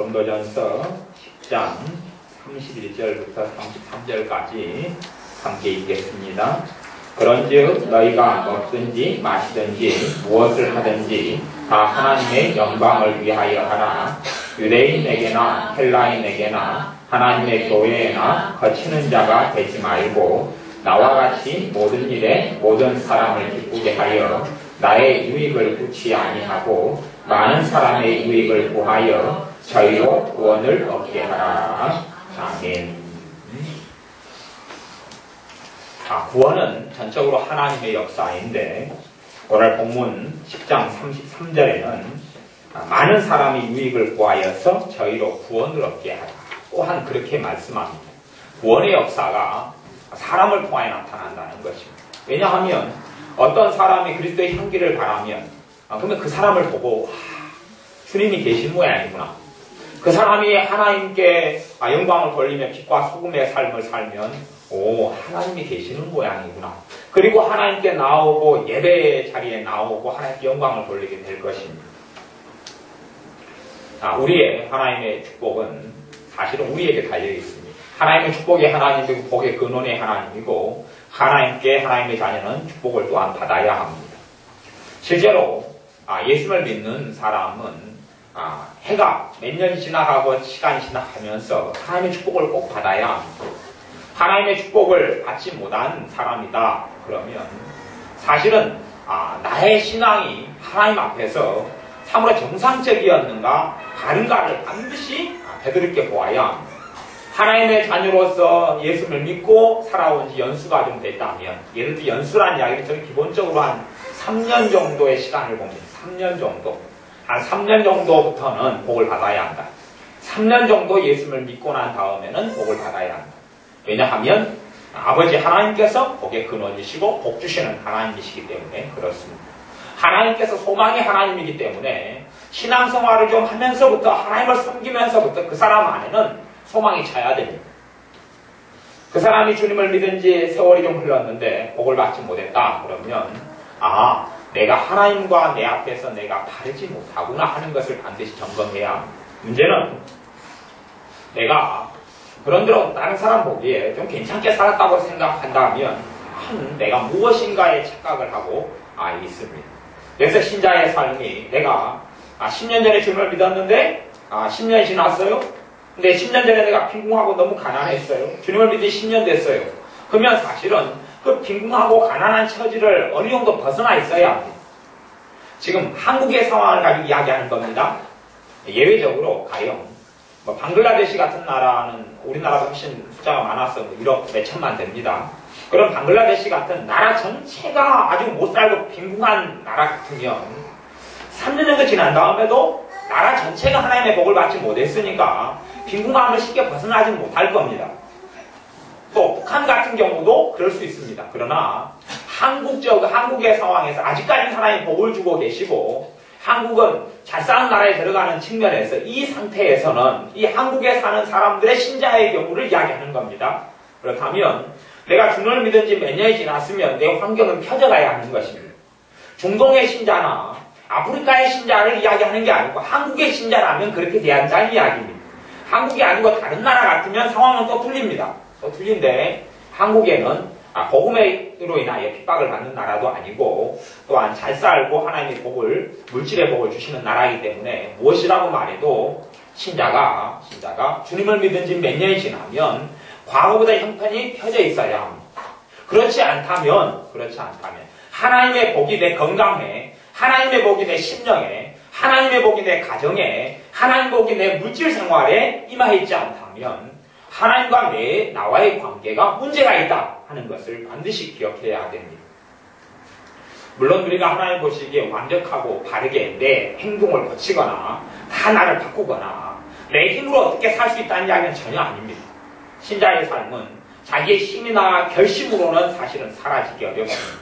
고린도전서 10장 31절부터 33절까지 함께 읽겠습니다. 그런즉 너희가 먹든지 마시든지 무엇을 하든지 다 하나님의 영광을 위하여 하라. 유대인에게나 헬라인에게나 하나님의 교회에나 거치는 자가 되지 말고 나와 같이 모든 일에 모든 사람을 기쁘게 하여 나의 유익을 구치 아니하고 많은 사람의 유익을 구하여 저희로 구원을 얻게 하라. 아멘. 구원은 전적으로 하나님의 역사인데 오늘 본문 10장 33절에는 많은 사람이 유익을 구하여서 저희로 구원을 얻게 하라. 또한 그렇게 말씀합니다. 구원의 역사가 사람을 통하여 나타난다는 것입니다. 왜냐하면 어떤 사람이 그리스도의 향기를 바라면 그러면 그 사람을 보고 주님이 계신 모양이구나. 그 사람이 하나님께 영광을 돌리며 빛과 소금의 삶을 살면 하나님이 계시는 모양이구나. 그리고 하나님께 나오고 예배 자리에 나오고 하나님께 영광을 돌리게 될 것입니다. 우리의 하나님의 축복은 사실은 우리에게 달려 있습니다. 하나님의 축복이 하나님이고 복의 근원의 하나님이고 하나님께 하나님의 자녀는 축복을 또한 받아야 합니다. 실제로 예수를 믿는 사람은 해가 몇 년이 지나가고 시간이 지나가면서 하나님의 축복을 꼭 받아야 합니다. 하나님의 축복을 받지 못한 사람이다 그러면 사실은 나의 신앙이 하나님 앞에서 참으로 정상적이었는가 다른가를 반드시 되돌이켜 보아야 합니다. 하나님의 자녀로서 예수를 믿고 살아온 지 연수가 좀 됐다면 예를 들어 연수라는 이야기는 저는 기본적으로 한 3년 정도의 시간을 봅니다. 3년 정도. 한 3년 정도부터는 복을 받아야 한다. 3년 정도 예수를 믿고 난 다음에는 복을 받아야 한다. 왜냐하면 아버지 하나님께서 복의 근원이시고 복 주시는 하나님이시기 때문에 그렇습니다. 하나님께서 소망이 하나님이기 때문에 신앙생활을 좀 하면서부터 하나님을 섬기면서부터 그 사람 안에는 소망이 차야 됩니다. 그 사람이 주님을 믿은 지 세월이 좀 흘렀는데 복을 받지 못했다 그러면 내가 하나님과 내 앞에서 내가 바르지 못하구나 하는 것을 반드시 점검해야 합니다. 문제는 내가 그런대로 다른 사람 보기에 좀 괜찮게 살았다고 생각한다면 내가 무엇인가에 착각을 하고 있습니다. 그래서 신자의 삶이 내가 10년 전에 주님을 믿었는데 10년이 지났어요. 근데 10년 전에 내가 빈궁하고 너무 가난했어요. 주님을 믿은 10년 됐어요. 그러면 사실은 그 빈궁하고 가난한 처지를 어느 정도 벗어나 있어야 합니다. 지금 한국의 상황을 가지고 이야기하는 겁니다. 예외적으로 가령 방글라데시 같은 나라는 우리나라보다 훨씬 숫자가 많아서 1억 몇천만 됩니다. 그럼 방글라데시 같은 나라 전체가 아주 못 살고 빈궁한 나라 같으면 3년 정도 지난 다음에도 나라 전체가 하나님의 복을 받지 못했으니까 빈궁함을 쉽게 벗어나지 못할 겁니다. 또 북한 같은 경우도 그럴 수 있습니다. 그러나 한국의 상황에서 아직까지 하나님 복을 주고 계시고 한국은 잘 사는 나라에 들어가는 측면에서 이 상태에서는 이 한국에 사는 사람들의 신자의 경우를 이야기하는 겁니다. 그렇다면 내가 주님을 믿은 지 몇 년이 지났으면 내 환경은 펴져가야 하는 것입니다. 중동의 신자나 아프리카의 신자를 이야기하는 게 아니고 한국의 신자라면 그렇게 돼야 한다는 이야기입니다. 한국이 아니고 다른 나라 같으면 상황은 또 틀립니다. 또 틀린데 한국에는 복음으로 인하여 핍박을 받는 나라도 아니고 또한 잘 살고 하나님의 복을 물질의 복을 주시는 나라이기 때문에 무엇이라고 말해도 신자가 주님을 믿은 지 몇 년이 지나면 과거보다 형편이 펴져 있어야 합니다. 그렇지 않다면 하나님의 복이 내 건강에 하나님의 복이 내 심령에 하나님의 복이 내 가정에 하나님의 복이 내 물질 생활에 임하있지 않다면 하나님과 나와의 관계가 문제가 있다 하는 것을 반드시 기억해야 됩니다. 물론 우리가 하나님 보시기에 완벽하고 바르게 내 행동을 고치거나 다 나를 바꾸거나 내 힘으로 어떻게 살 수 있다는 이야기는 전혀 아닙니다. 신자의 삶은 자기의 힘이나 결심으로는 사실은 사라지기 어렵습니다.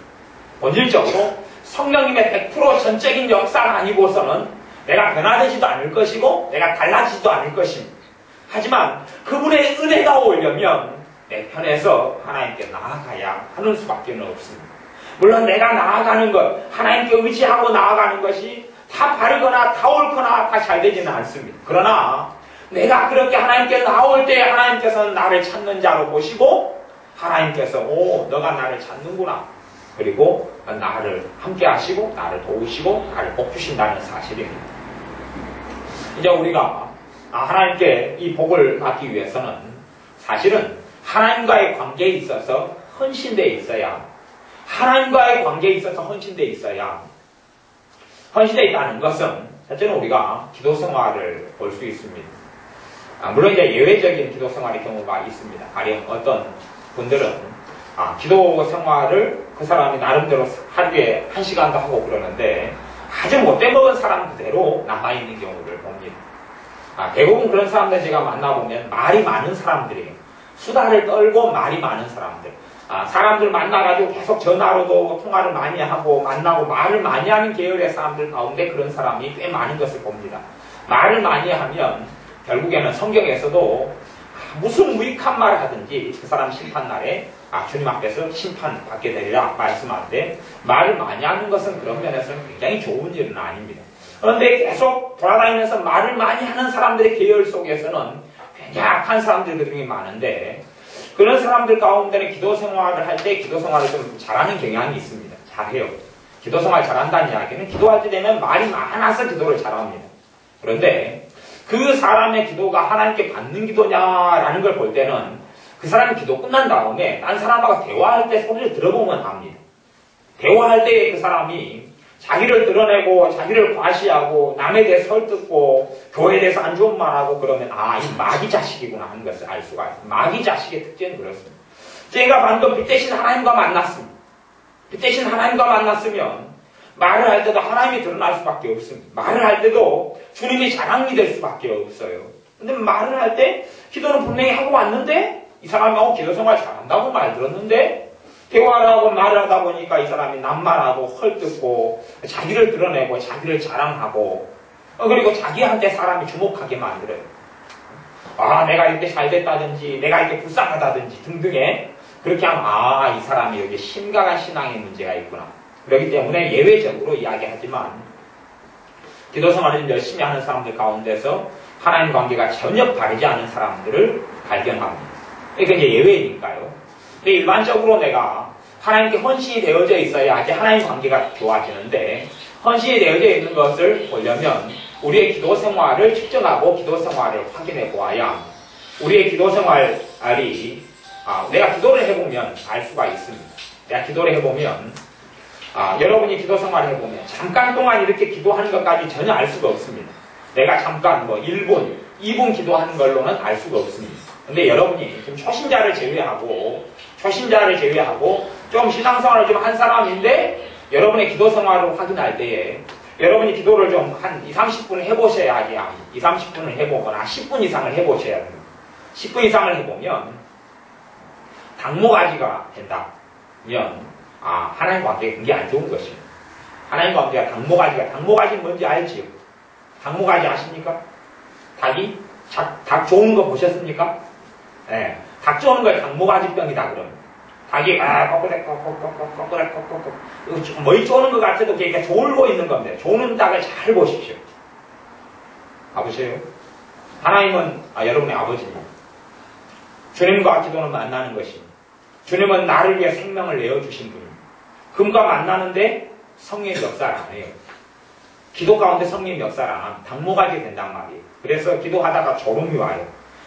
본질적으로 성령님의 100% 전적인 역사가 아니고서는 내가 변화되지도 않을 것이고 내가 달라지지도 않을 것입니다. 하지만 그분의 은혜가 오려면 내 편에서 하나님께 나아가야 하는 수밖에 없습니다. 물론 내가 나아가는 것, 하나님께 의지하고 나아가는 것이 다 바르거나 다 옳거나 다 잘 되지는 않습니다. 그러나 내가 그렇게 하나님께 나올 때 하나님께서는 나를 찾는 자로 보시고 하나님께서 너가 나를 찾는구나. 그리고 나를 함께 하시고 나를 도우시고 나를 복 주신다는 사실입니다. 이제 우리가 하나님께 이 복을 받기 위해서는 사실은 하나님과의 관계에 있어서 헌신되어 있어야 하나님과의 관계에 있어서 헌신되어 있어야 헌신되어 있다는 것은 첫째는 우리가 기도 생활을 볼 수 있습니다. 물론 이제 예외적인 기도 생활의 경우가 있습니다. 가령 어떤 분들은 기도 생활을 그 사람이 나름대로 하루에 1시간도 하고 그러는데 아주 못돼 먹은 사람 그대로 남아있는 경우를 봅니다. 대부분 그런 사람들 제가 만나보면 말이 많은 사람들이에요. 수다를 떨고 말이 많은 사람들. 사람들 만나가지고 계속 전화로도 통화를 많이 하고 만나고 말을 많이 하는 계열의 사람들 가운데 그런 사람이 꽤 많은 것을 봅니다. 말을 많이 하면 결국에는 성경에서도 무슨 무익한 말을 하든지 그 사람 심판날에 주님 앞에서 심판받게 되리라 말씀하는데 말을 많이 하는 것은 그런 면에서는 굉장히 좋은 일은 아닙니다. 그런데 계속 돌아다니면서 말을 많이 하는 사람들의 계열 속에서는 굉장히 악한 사람들이 그 중에 많은데 그런 사람들 가운데는 기도 생활을 할 때 기도 생활을 좀 잘하는 경향이 있습니다. 잘해요. 기도 생활 잘한다는 이야기는 기도할 때 되면 말이 많아서 기도를 잘합니다. 그런데 그 사람의 기도가 하나님께 받는 기도냐라는 걸 볼 때는 그 사람이 기도 끝난 다음에 딴 사람하고 대화할 때 소리를 들어보면 압니다. 대화할 때 그 사람이 자기를 드러내고 자기를 과시하고 남에 대해서 헐뜯고 교회에 대해서 안 좋은 말하고 그러면 이 마귀 자식이구나 하는 것을 알 수가 있습니다. 마귀 자식의 특징은 그렇습니다. 제가 방금 빛 대신 하나님과 만났습니다. 빛 대신 하나님과 만났으면 말을 할 때도 하나님이 드러날 수밖에 없습니다. 말을 할 때도 주님이 자랑이 될 수밖에 없어요. 근데 말을 할 때 기도는 분명히 하고 왔는데 이 사람하고 기도 생활 잘한다고 말 들었는데 대화를 하고 말을 하다 보니까 이 사람이 남말하고 헐뜯고 자기를 드러내고 자기를 자랑하고 그리고 자기한테 사람이 주목하게 만들어요. 내가 이렇게 잘 됐다든지 내가 이렇게 불쌍하다든지 등등의 그렇게 하면 이 사람이 여기 심각한 신앙의 문제가 있구나. 그렇기 때문에 예외적으로 이야기하지만 기도 생활을 좀 열심히 하는 사람들 가운데서 하나님 관계가 전혀 바르지 않은 사람들을 발견합니다. 이게 이제 예외니까요. 근데 일반적으로 내가 하나님께 헌신이 되어져 있어야지 하나님 관계가 좋아지는데 헌신이 되어져 있는 것을 보려면 우리의 기도 생활을 측정하고 기도 생활을 확인해 보아야 합니다. 우리의 기도 생활이 내가 기도를 해보면 알 수가 있습니다. 내가 기도를 해보면 여러분이 기도 생활을 해보면 잠깐 동안 이렇게 기도하는 것까지 전혀 알 수가 없습니다. 내가 잠깐 1분, 2분 기도하는 걸로는 알 수가 없습니다. 근데 여러분이 좀 초신자를 제외하고 좀 신앙생활을 좀 한 사람인데 여러분의 기도 생활을 확인할 때에 여러분이 기도를 좀 한 20-30분 해보셔야지 20-30분을 해보거나 10분 이상을 해보셔야 됩니다. 10분 이상을 해보면 당모가지가 된다면 하나님 관계가 굉장히 안 좋은 것입니다. 하나님 관계가 당모가지는 뭔지 알지요? 당모가지 아십니까? 닭 좋은 거 보셨습니까? 네. 닭 좋은 거에 당모가지병이다 그러면 닭이 꼬꼬꼬꼬꼬꼬꼬꼬꼬꼬 머리 쪼는 것 같아도 그게 졸고 있는 겁니다. 조는 닭을 잘 보십시오. 봐보세요. 하나님은 여러분의 아버지입니다. 주님과 기도는 만나는 것입니다. 주님은 나를 위해 생명을 내어주신 분입니다. 그분과 만나는데 성령의 역사를 안 해요. 기도 가운데 성령의 역사를 안 하면 당모가지 된단 말이에요. 그래서 기도하다가 졸음이 와요.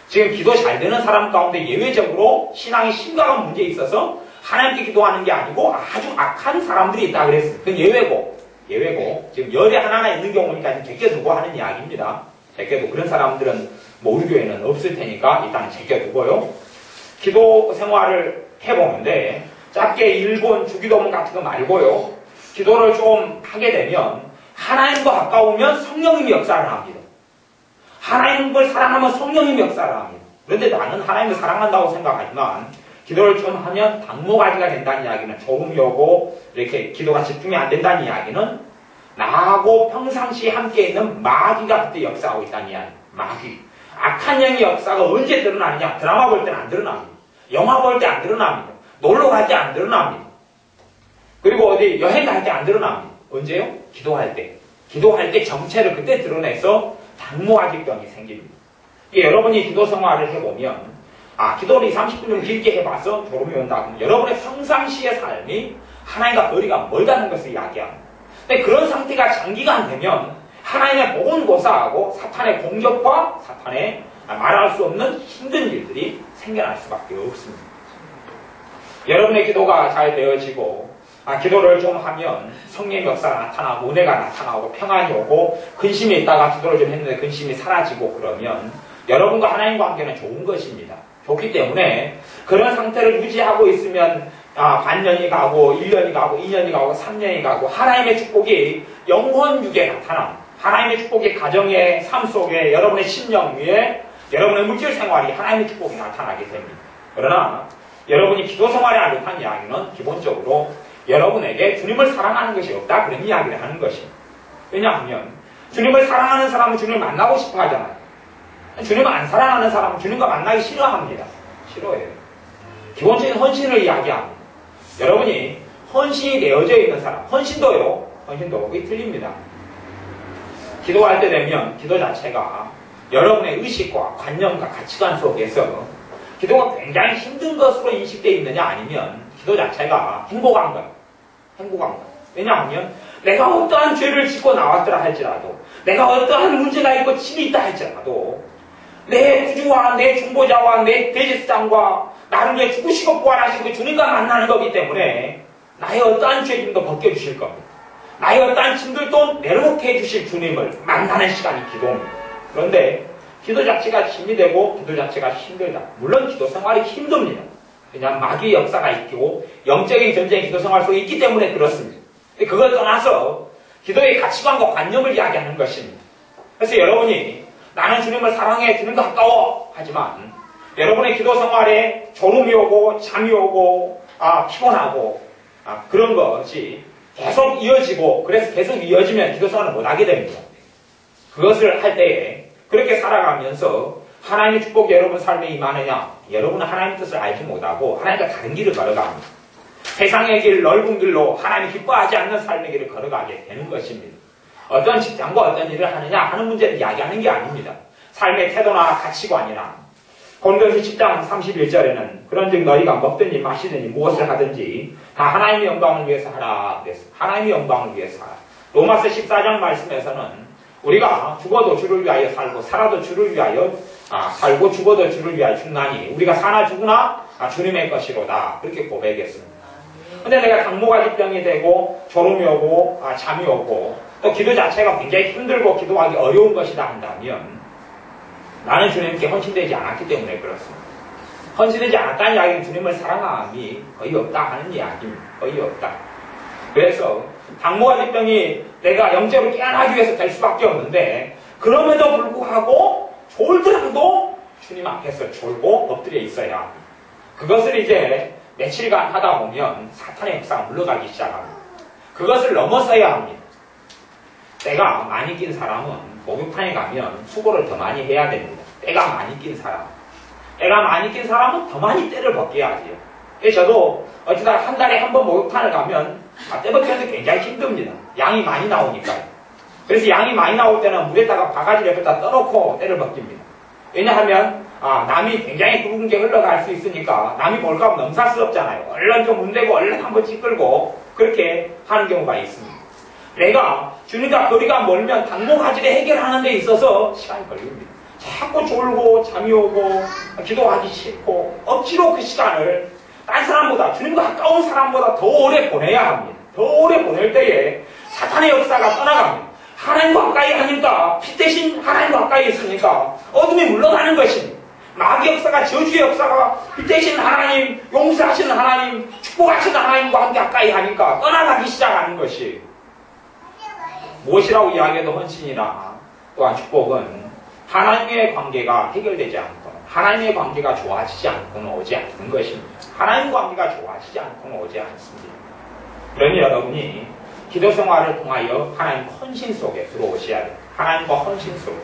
지금 기도 잘 되는 사람 가운데 예외적으로 신앙에 심각한 문제에 있어서 하나님께 기도하는 게 아니고 아주 악한 사람들이 있다 그랬어요. 그건 예외고 지금 열에 하나가 있는 경우니까 제껴두고 하는 이야기입니다. 제껴두고 그런 사람들은 우리 교회는 없을 테니까 일단 제껴두고요. 기도 생활을 해보는데 짧게 1분 주기도문 같은 거 말고요. 기도를 좀 하게 되면 하나님과 가까우면 성령님이 역사를 합니다. 하나님을 사랑하면 성령님이 역사를 합니다. 그런데 나는 하나님을 사랑한다고 생각하지만 기도를 좀 하면 당모가지가 된다는 이야기는 조금이 오고 이렇게 기도가 집중이 안 된다는 이야기는 나하고 평상시에 함께 있는 마귀가 그때 역사하고 있다는 이야기. 마귀. 악한 영의 역사가 언제 드러나느냐? 드라마 볼 때는 안 드러납니다. 영화 볼 때 안 드러납니다. 놀러 갈 때 안 드러납니다. 그리고 어디 여행 갈 때 안 드러납니다. 언제요? 기도할 때. 기도할 때 정체를 그때 드러내서 당모가지병이 생깁니다. 여러분이 기도 생활을 해보면, 기도를 30분 길게 해봐서 졸음이 온다. 그럼 여러분의 평상시의 삶이 하나님과 거리가 멀다는 것을 이야기합니다. 근데 그런 상태가 장기간 되면 하나님의 보건고사하고 사탄의 공격과 사탄의 말할 수 없는 힘든 일들이 생겨날 수밖에 없습니다. 여러분의 기도가 잘 되어지고 기도를 좀 하면 성령의 역사가 나타나고 은혜가 나타나고 평안이 오고 근심이 있다가 기도를 좀 했는데 근심이 사라지고 그러면 여러분과 하나님과 관계는 좋은 것입니다. 좋기 때문에 그런 상태를 유지하고 있으면 반년이 가고 1년이 가고 2년이 가고 3년이 가고 하나님의 축복이 영혼육에 나타납니다. 하나님의 축복이 가정의 삶 속에 여러분의 심령 위에 여러분의 물질 생활이 하나님의 축복이 나타나게 됩니다. 그러나 여러분이 기도 생활을 못한 이야기는 기본적으로 여러분에게 주님을 사랑하는 것이 없다 그런 이야기를 하는 것입니다. 왜냐하면 주님을 사랑하는 사람은 주님을 만나고 싶어 하잖아요. 주님을 안 사랑하는 사람은 주님과 만나기 싫어합니다. 싫어해요. 기본적인 헌신을 이야기합니다. 여러분이 헌신이 되어져 있는 사람, 헌신도 그게 틀립니다. 기도할 때 되면 기도 자체가 여러분의 의식과 관념과 가치관 속에서 기도가 굉장히 힘든 것으로 인식되어 있느냐 아니면 기도 자체가 행복한 거예요. 행복한 거예요. 왜냐하면 내가 어떠한 죄를 짓고 나왔더라 할지라도 내가 어떠한 문제가 있고 침이 있다 할지라도 내 구주와 내 중보자와 내 대제사장과 나를 위해 죽으시고 부활하신 그 주님과 만나는 거기 때문에 나의 어떠한 죄짐도 벗겨주실 겁니다. 나의 어떠한 짐들도 내려놓게 해주실 주님을 만나는 시간이 기도입니다. 그런데 기도 자체가 힘이 되고 기도 자체가 힘들다. 물론 기도 생활이 힘듭니다. 그냥 마귀의 역사가 있고 영적인 전쟁이 기도 생활 속에 있기 때문에 그렇습니다. 그걸 떠나서 기도의 가치관과 관념을 이야기하는 것입니다. 그래서 여러분이 나는 주님을 사랑해 주님과 가까워 하지만 여러분의 기도 생활에 졸음이 오고 잠이 오고 피곤하고 그런 것이 계속 이어지고 그래서 계속 이어지면 기도 생활을 못하게 됩니다. 그것을 할 때에 그렇게 살아가면서 하나님의 축복이 여러분 삶에 임하느냐? 여러분은 하나님의 뜻을 알지 못하고 하나님과 다른 길을 걸어갑니다. 세상의 길, 넓은 길로 하나님이 기뻐하지 않는 삶의 길을 걸어가게 되는 것입니다. 어떤 직장과 어떤 일을 하느냐 하는 문제를 이야기하는 게 아닙니다. 삶의 태도나 가치관이나 고린도서 10장 31절에는 그런즉 너희가 먹든지 마시든지 무엇을 하든지 다 하나님의 영광을 위해서 하라 그랬습니다. 하나님의 영광을 위해서 하라. 로마서 14장 말씀에서는 우리가 죽어도 주를 위하여 살고 살아도 주를 위하여 살고 죽어도 주를 위하여 죽나니 우리가 사나 죽으나 주님의 것이로다 그렇게 고백했습니다. 근데 내가 당모가지병이 되고 졸음이 오고 잠이 오고 또 기도 자체가 굉장히 힘들고 기도하기 어려운 것이다 한다면 나는 주님께 헌신되지 않았기 때문에 그렇습니다. 헌신되지 않았다는 이야기는 주님을 사랑함이 거의 없다 하는 이야기입니다. 거의 없다. 그래서 당모가지병이 내가 영적으로 깨어나기 위해서 될 수밖에 없는데 그럼에도 불구하고 졸더라도 주님 앞에서 졸고 엎드려 있어야 합니다. 그것을 이제 며칠간 하다 보면 사탄의 역사가 물러가기 시작합니다. 그것을 넘어서야 합니다. 때가 많이 낀 사람은 목욕탕에 가면 수고를 더 많이 해야 됩니다. 때가 많이 낀 사람. 때가 많이 낀 사람은 더 많이 때를 벗겨야 돼요. 그래서 저도 어쩌다 한 달에 한 번 목욕탕을 가면 때 벗기는 게 굉장히 힘듭니다. 양이 많이 나오니까요. 그래서 양이 많이 나올 때는 물에다가 바가지 옆에다 떠놓고 때를 벗깁니다. 왜냐하면 남이 굉장히 굵은 게 흘러갈 수 있으니까 남이 볼까 하면 넘사스럽잖아요. 얼른 좀 문대고 얼른 한번 찌끌고 그렇게 하는 경우가 있습니다. 내가 주님과 거리가 멀면 당모가지를 해결하는 데 있어서 시간이 걸립니다. 자꾸 졸고 잠이 오고 기도하기 싫고 억지로 그 시간을 딴 사람보다 주님과 가까운 사람보다 더 오래 보내야 합니다. 더 오래 보낼 때에 사탄의 역사가 떠나갑니다. 하나님과 가까이 하니까 빛 대신 하나님과 가까이 있으니까 어둠이 물러가는 것입니다. 마귀 역사가 저주의 역사가 빛 대신 하나님, 용서하시는 하나님, 축복하시는 하나님과 함께 가까이 하니까 떠나가기 시작하는 것이 무엇이라고 이야기해도 헌신이나 또한 축복은 하나님의 관계가 해결되지 않고 하나님의 관계가 좋아지지 않고는 오지 않는 것입니다. 하나님과 관계가 좋아지지 않고는 오지 않습니다. 그러니 여러분이 기도 생활을 통하여 하나님 헌신 속에 들어오셔야 돼요. 하나님과 헌신 속에.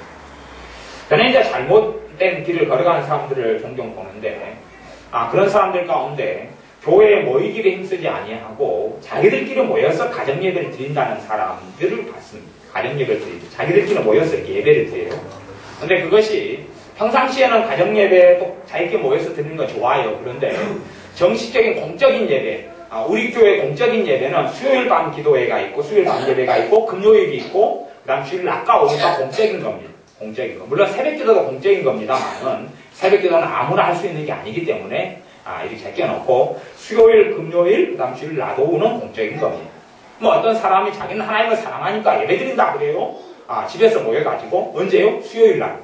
저는 이제 잘못된 길을 걸어가는 사람들을 종종 보는데 그런 사람들 가운데 교회에 모이기를 힘쓰지 아니하고 자기들끼리 모여서 가정예배를 드린다는 사람들을 봤습니다. 가정예배를 드리고 자기들끼리 모여서 예배를 드려요. 근데 그것이 평상시에는 가정예배 또 자유롭게 모여서 드리는 거 좋아요. 그런데 정식적인 공적인 예배, 우리 교회 공적인 예배는 수요일 밤 기도회가 있고 수요일 밤 예배가 있고 금요일이 있고 그 다음 주일 낮과 오후가 공적인 겁니다. 공적인 거. 물론 새벽기도도 공적인 겁니다만은 새벽기도는 아무나 할 수 있는 게 아니기 때문에 이렇게 제껴놓고 수요일, 금요일, 그 다음 주일 낮, 오후는 공적인 겁니다. 뭐 어떤 사람이 자기는 하나님을 사랑하니까 예배 드린다 그래요. 집에서 모여가지고 언제요? 수요일 날.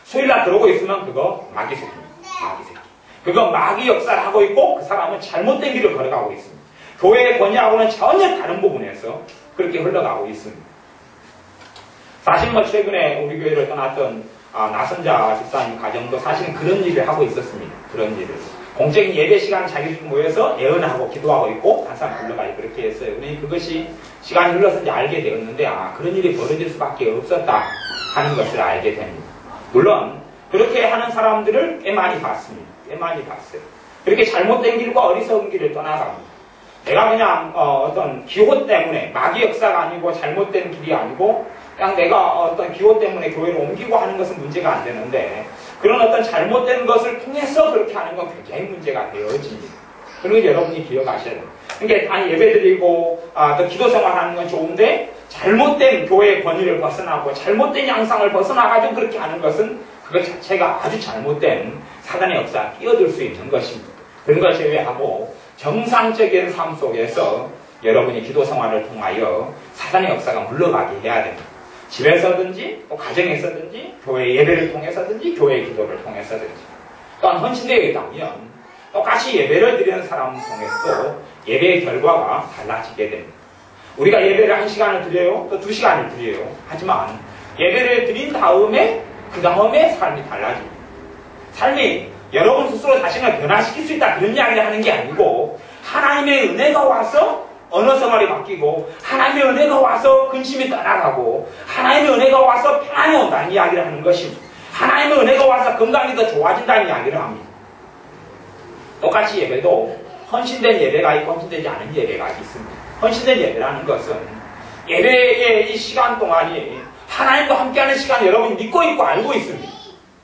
수요일 날 그러고 있으면 그거 마귀 새끼입니다. 마귀 새끼. 그거 마귀 역사를 하고 있고 그 사람은 잘못된 길을 걸어가고 있습니다. 교회의 권위하고는 전혀 다른 부분에서 그렇게 흘러가고 있습니다. 사실 뭐 최근에 우리 교회를 떠났던 나선자 집사님 가정도 사실은 그런 일을 하고 있었습니다. 그런 일을. 공적인 예배 시간 자기들이 모여서 예언하고 기도하고 있고 한 사람 불러가지고 그렇게 했어요. 그러니 그것이 시간이 흘러서 이제 알게 되었는데 그런 일이 벌어질 수밖에 없었다 하는 것을 알게 됩니다. 물론 그렇게 하는 사람들을 꽤 많이 봤습니다. 꽤 많이 봤어요. 그렇게 잘못된 길과 어리석은 길을 떠나갑니다. 내가 그냥 어떤 기호 때문에 마귀 역사가 아니고 잘못된 길이 아니고 그냥 내가 어떤 기호 때문에 교회를 옮기고 하는 것은 문제가 안 되는데 그런 어떤 잘못된 것을 통해서 그렇게 하는 건 굉장히 문제가 되어집니다. 그런 거 여러분이 기억하셔야 돼요. 그러니까 예배 드리고 또 기도 생활하는 건 좋은데 잘못된 교회의 권위를 벗어나고 잘못된 양상을 벗어나가지고 그렇게 하는 것은 그것 자체가 아주 잘못된 사단의 역사에 끼어들 수 있는 것입니다. 그런 걸 제외하고 정상적인 삶 속에서 여러분이 기도 생활을 통하여 사단의 역사가 물러가게 해야 됩니다. 집에서든지 또 가정에서든지 교회 예배를 통해서든지 교회 기도를 통해서든지 또한 헌신되어 있다면 똑같이 예배를 드리는 사람 통해서도 예배의 결과가 달라지게 됩니다. 우리가 예배를 1시간을 드려요. 또 2시간을 드려요. 하지만 예배를 드린 다음에 그 다음에 삶이 달라집니다. 삶이 여러분 스스로 자신을 변화시킬 수 있다 그런 이야기를 하는 게 아니고 하나님의 은혜가 와서 언어 생활이 바뀌고 하나님의 은혜가 와서 근심이 떠나가고 하나님의 은혜가 와서 평안이 온다는 이야기를 하는 것입니다. 하나님의 은혜가 와서 건강이 더 좋아진다는 이야기를 합니다. 똑같이 예배도 헌신된 예배가 있고 헌신되지 않은 예배가 있습니다. 헌신된 예배라는 것은 예배의 이 시간 동안이 하나님과 함께하는 시간 여러분이 믿고 있고 알고 있습니다.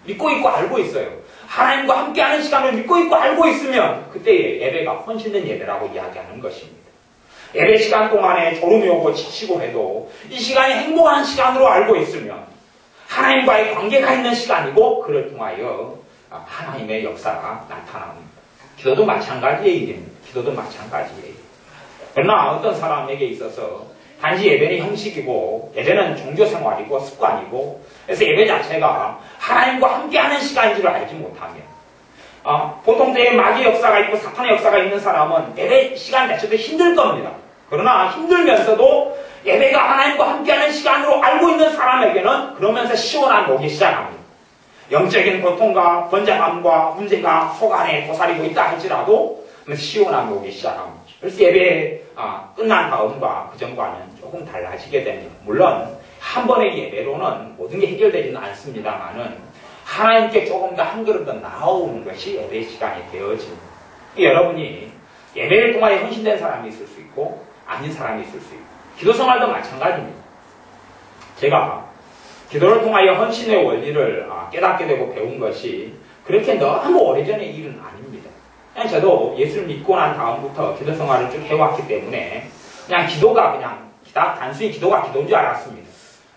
믿고 있고 알고 있어요. 하나님과 함께하는 시간을 믿고 있고 알고 있으면 그때 예배가 헌신된 예배라고 이야기하는 것입니다. 예배 시간 동안에 졸음이 오고 지치고 해도 이 시간이 행복한 시간으로 알고 있으면 하나님과의 관계가 있는 시간이고 그를 통하여 하나님의 역사가 나타납니다. 기도도 마찬가지의 일입니다. 기도도 마찬가지의 일. 그러나 어떤 사람에게 있어서 단지 예배는 형식이고 예배는 종교생활이고 습관이고 그래서 예배 자체가 하나님과 함께하는 시간인 줄 알지 못하면 보통 때에 마귀 역사가 있고 사탄의 역사가 있는 사람은 예배 시간 자체도 힘들 겁니다. 그러나 힘들면서도 예배가 하나님과 함께하는 시간으로 알고 있는 사람에게는 그러면서 시원한 목이 시작합니다. 영적인 고통과 번잡함과 문제가 속 안에 고사리고 있다 할지라도 시원한 목이 시작합니다. 그래서 예배 끝난 다음과 그 전과는 조금 달라지게 됩니다. 물론 한 번의 예배로는 모든 게 해결되지는 않습니다만은 하나님께 조금 더 한 그릇 더 나아오는 것이 예배 시간이 되어집니다. 여러분이 예배를 통하여 헌신된 사람이 있을 수 있고 아닌 사람이 있을 수 있고 기도 생활도 마찬가지입니다. 제가 기도를 통하여 헌신의 원리를 깨닫게 되고 배운 것이 그렇게 너무 오래전의 일은 아닙니다. 그냥 저도 예수를 믿고 난 다음부터 기도 생활을 쭉 해왔기 때문에 그냥 기도가 그냥 단순히 기도가 기도인 줄 알았습니다.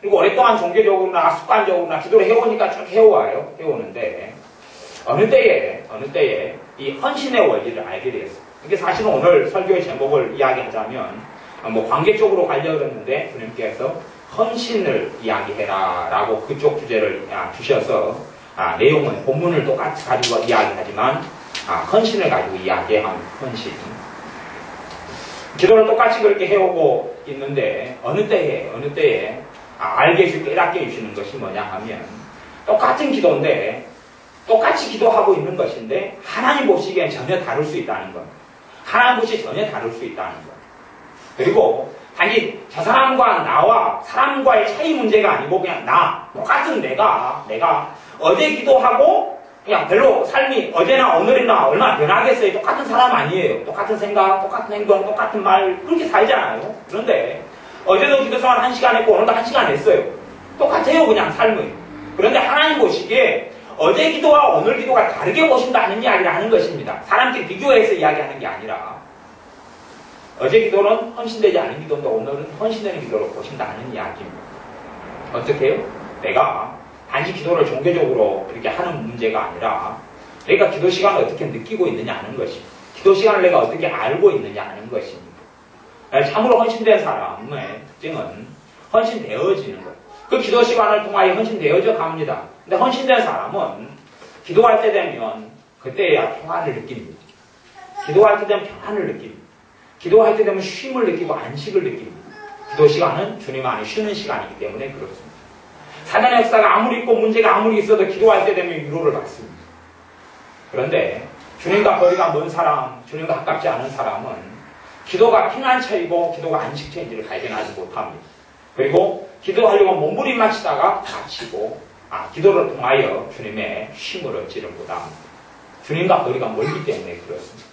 그리고 오랫동안 종교적으로나 습관적으로나 기도를 해오니까 쭉 해오는데 어느 때에 이 헌신의 원리를 알게 되었어요. 이게 사실은 오늘 설교의 제목을 이야기하자면 관계적으로 가려졌는데 주님께서 헌신을 이야기해라 라고 그쪽 주제를 주셔서 내용은 본문을 똑같이 가지고 이야기하지만 헌신을 가지고 이야기합니다. 헌신. 기도를 똑같이 그렇게 해오고 있는데 어느 때에 알게 해주고 깨닫게 해주시는 것이 뭐냐 하면 똑같은 기도인데 똑같이 기도하고 있는 것인데 하나님 보시기엔 전혀 다를 수 있다는 것. 하나님 보시기에 전혀 다를 수 있다는 것. 그리고 단지 저 사람과 나와 사람과의 차이 문제가 아니고 그냥 똑같은 내가 어제 기도하고 그냥 별로 삶이 어제나 오늘이나 얼마나 변하겠어요. 똑같은 사람 아니에요. 똑같은 생각, 똑같은 행동, 똑같은 말 그렇게 살잖아요. 그런데 어제도 기도생활 1시간 했고 오늘도 1시간 했어요. 똑같아요 그냥 삶은. 그런데 하나님 보시기에 어제 기도와 오늘 기도가 다르게 보신다는 이야기를 하는 것입니다. 사람끼리 비교해서 이야기하는 게 아니라 어제 기도는 헌신되지 않은 기도인데 오늘은 헌신되는 기도로 보신다는 이야기입니다. 어떻게 해요? 내가 단지 기도를 종교적으로 이렇게 하는 문제가 아니라 내가 기도 시간을 어떻게 느끼고 있느냐 하는 것입니다. 기도 시간을 내가 어떻게 알고 있느냐 하는 것입니다. 참으로 헌신된 사람의 특징은 헌신되어지는 것. 그 기도 시간을 통하여 헌신되어져 갑니다. 근데 헌신된 사람은 기도할 때 되면 그때야 평안을 느낍니다. 기도할 때 되면 평안을 느낍니다. 기도할 때 되면 쉼을 느끼고 안식을 느낍니다. 기도 시간은 주님 안에 쉬는 시간이기 때문에 그렇습니다. 사단의 역사가 아무리 있고 문제가 아무리 있어도 기도할 때 되면 위로를 받습니다. 그런데 주님과 거리가 먼 사람, 주님과 가깝지 않은 사람은 기도가 피난처이고 기도가 안식처인지를 발견하지 못합니다. 그리고 기도하려고 몸부림마치다가 다치고 기도를 통하여 주님의 쉼을 얻지를 못합니다. 주님과 거리가 멀기 때문에 그렇습니다.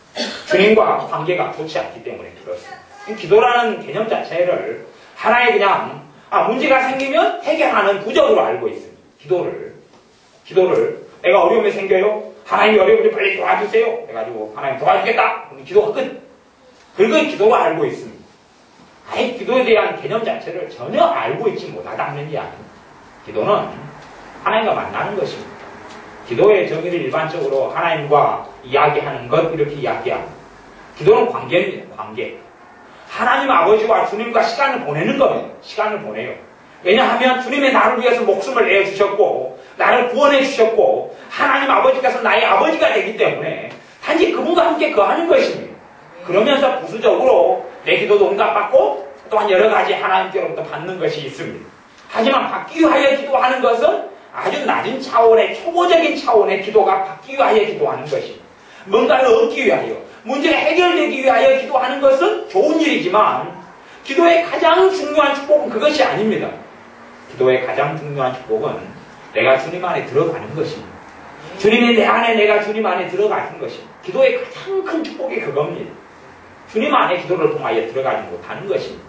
주님과 관계가 좋지 않기 때문에 그렇습니다. 기도라는 개념 자체를 하나의 그냥 문제가 생기면 해결하는 부적으로 알고 있습니다. 기도를 내가 어려움이 생겨요. 하나님이 어려움을 빨리 도와주세요. 그래가지고 하나님 도와주겠다. 그럼 기도가 끝. 그걸 기도로 알고 있습니다. 아예 기도에 대한 개념 자체를 전혀 알고 있지 못하다는 이야기입니다. 기도는 하나님과 만나는 것입니다. 기도의 정의를 일반적으로 하나님과 이야기하는 것 이렇게 이야기합니다. 기도는 관계입니다. 관계. 하나님 아버지와 주님과 시간을 보내는 겁니다. 시간을 보내요. 왜냐하면 주님이 나를 위해서 목숨을 내어주셨고 나를 구원해 주셨고 하나님 아버지께서 나의 아버지가 되기 때문에 단지 그분과 함께 거하는 것입니다. 그러면서 부수적으로 내 기도도 응답받고 또한 여러 가지 하나님께로부터 받는 것이 있습니다. 하지만 받기 위하여 기도하는 것은 아주 낮은 차원의 초보적인 차원의 기도가 받기 위하여 기도하는 것입니다. 뭔가를 얻기 위하여 문제가 해결되기 위하여 기도하는 것은 좋은 일이지만 기도의 가장 중요한 축복은 그것이 아닙니다. 기도의 가장 중요한 축복은 내가 주님 안에 들어가는 것입니다. 주님이 내 안에 내가 주님 안에 들어가는 것입니다. 기도의 가장 큰 축복이 그겁니다. 주님 안에 기도를 통하여 들어가지 못하는 것입니다.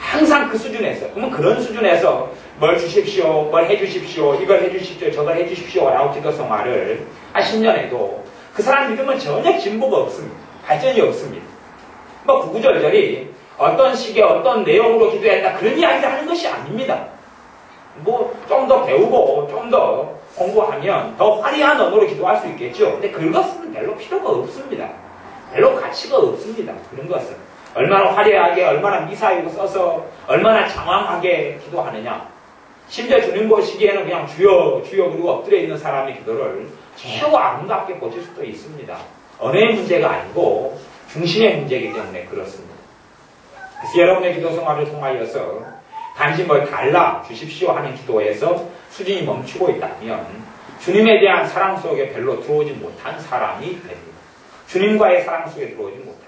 항상 그 수준에서, 그러면 그런 수준에서 뭘 주십시오, 뭘 해주십시오, 이걸 해주십시오, 저걸 해주십시오 라고 기도 생활을 한 10년에도 그 사람 믿음은 전혀 진보가 없습니다. 발전이 없습니다. 구구절절이 어떤 식의 어떤 내용으로 기도했다 그런 이야기를 하는 것이 아닙니다. 좀 더 배우고 좀 더 공부하면 더 화려한 언어로 기도할 수 있겠죠. 근데 그것은 별로 필요가 없습니다. 별로 가치가 없습니다. 그런 것은 얼마나 화려하게 얼마나 미사일로 써서 얼마나 장황하게 기도하느냐. 심지어 주님 보시기에는 그냥 주여 주여 그리고 엎드려 있는 사람의 기도를 매우 아름답게 보실 수도 있습니다. 언어의 문제가 아니고 중심의 문제이기 때문에 그렇습니다. 그래서 여러분의 기도 생활을 통하여서 단지 뭘 달라 주십시오 하는 기도에서 수준이 멈추고 있다면 주님에 대한 사랑 속에 별로 들어오지 못한 사람이 됩니다. 주님과의 사랑 속에 들어오지 못하고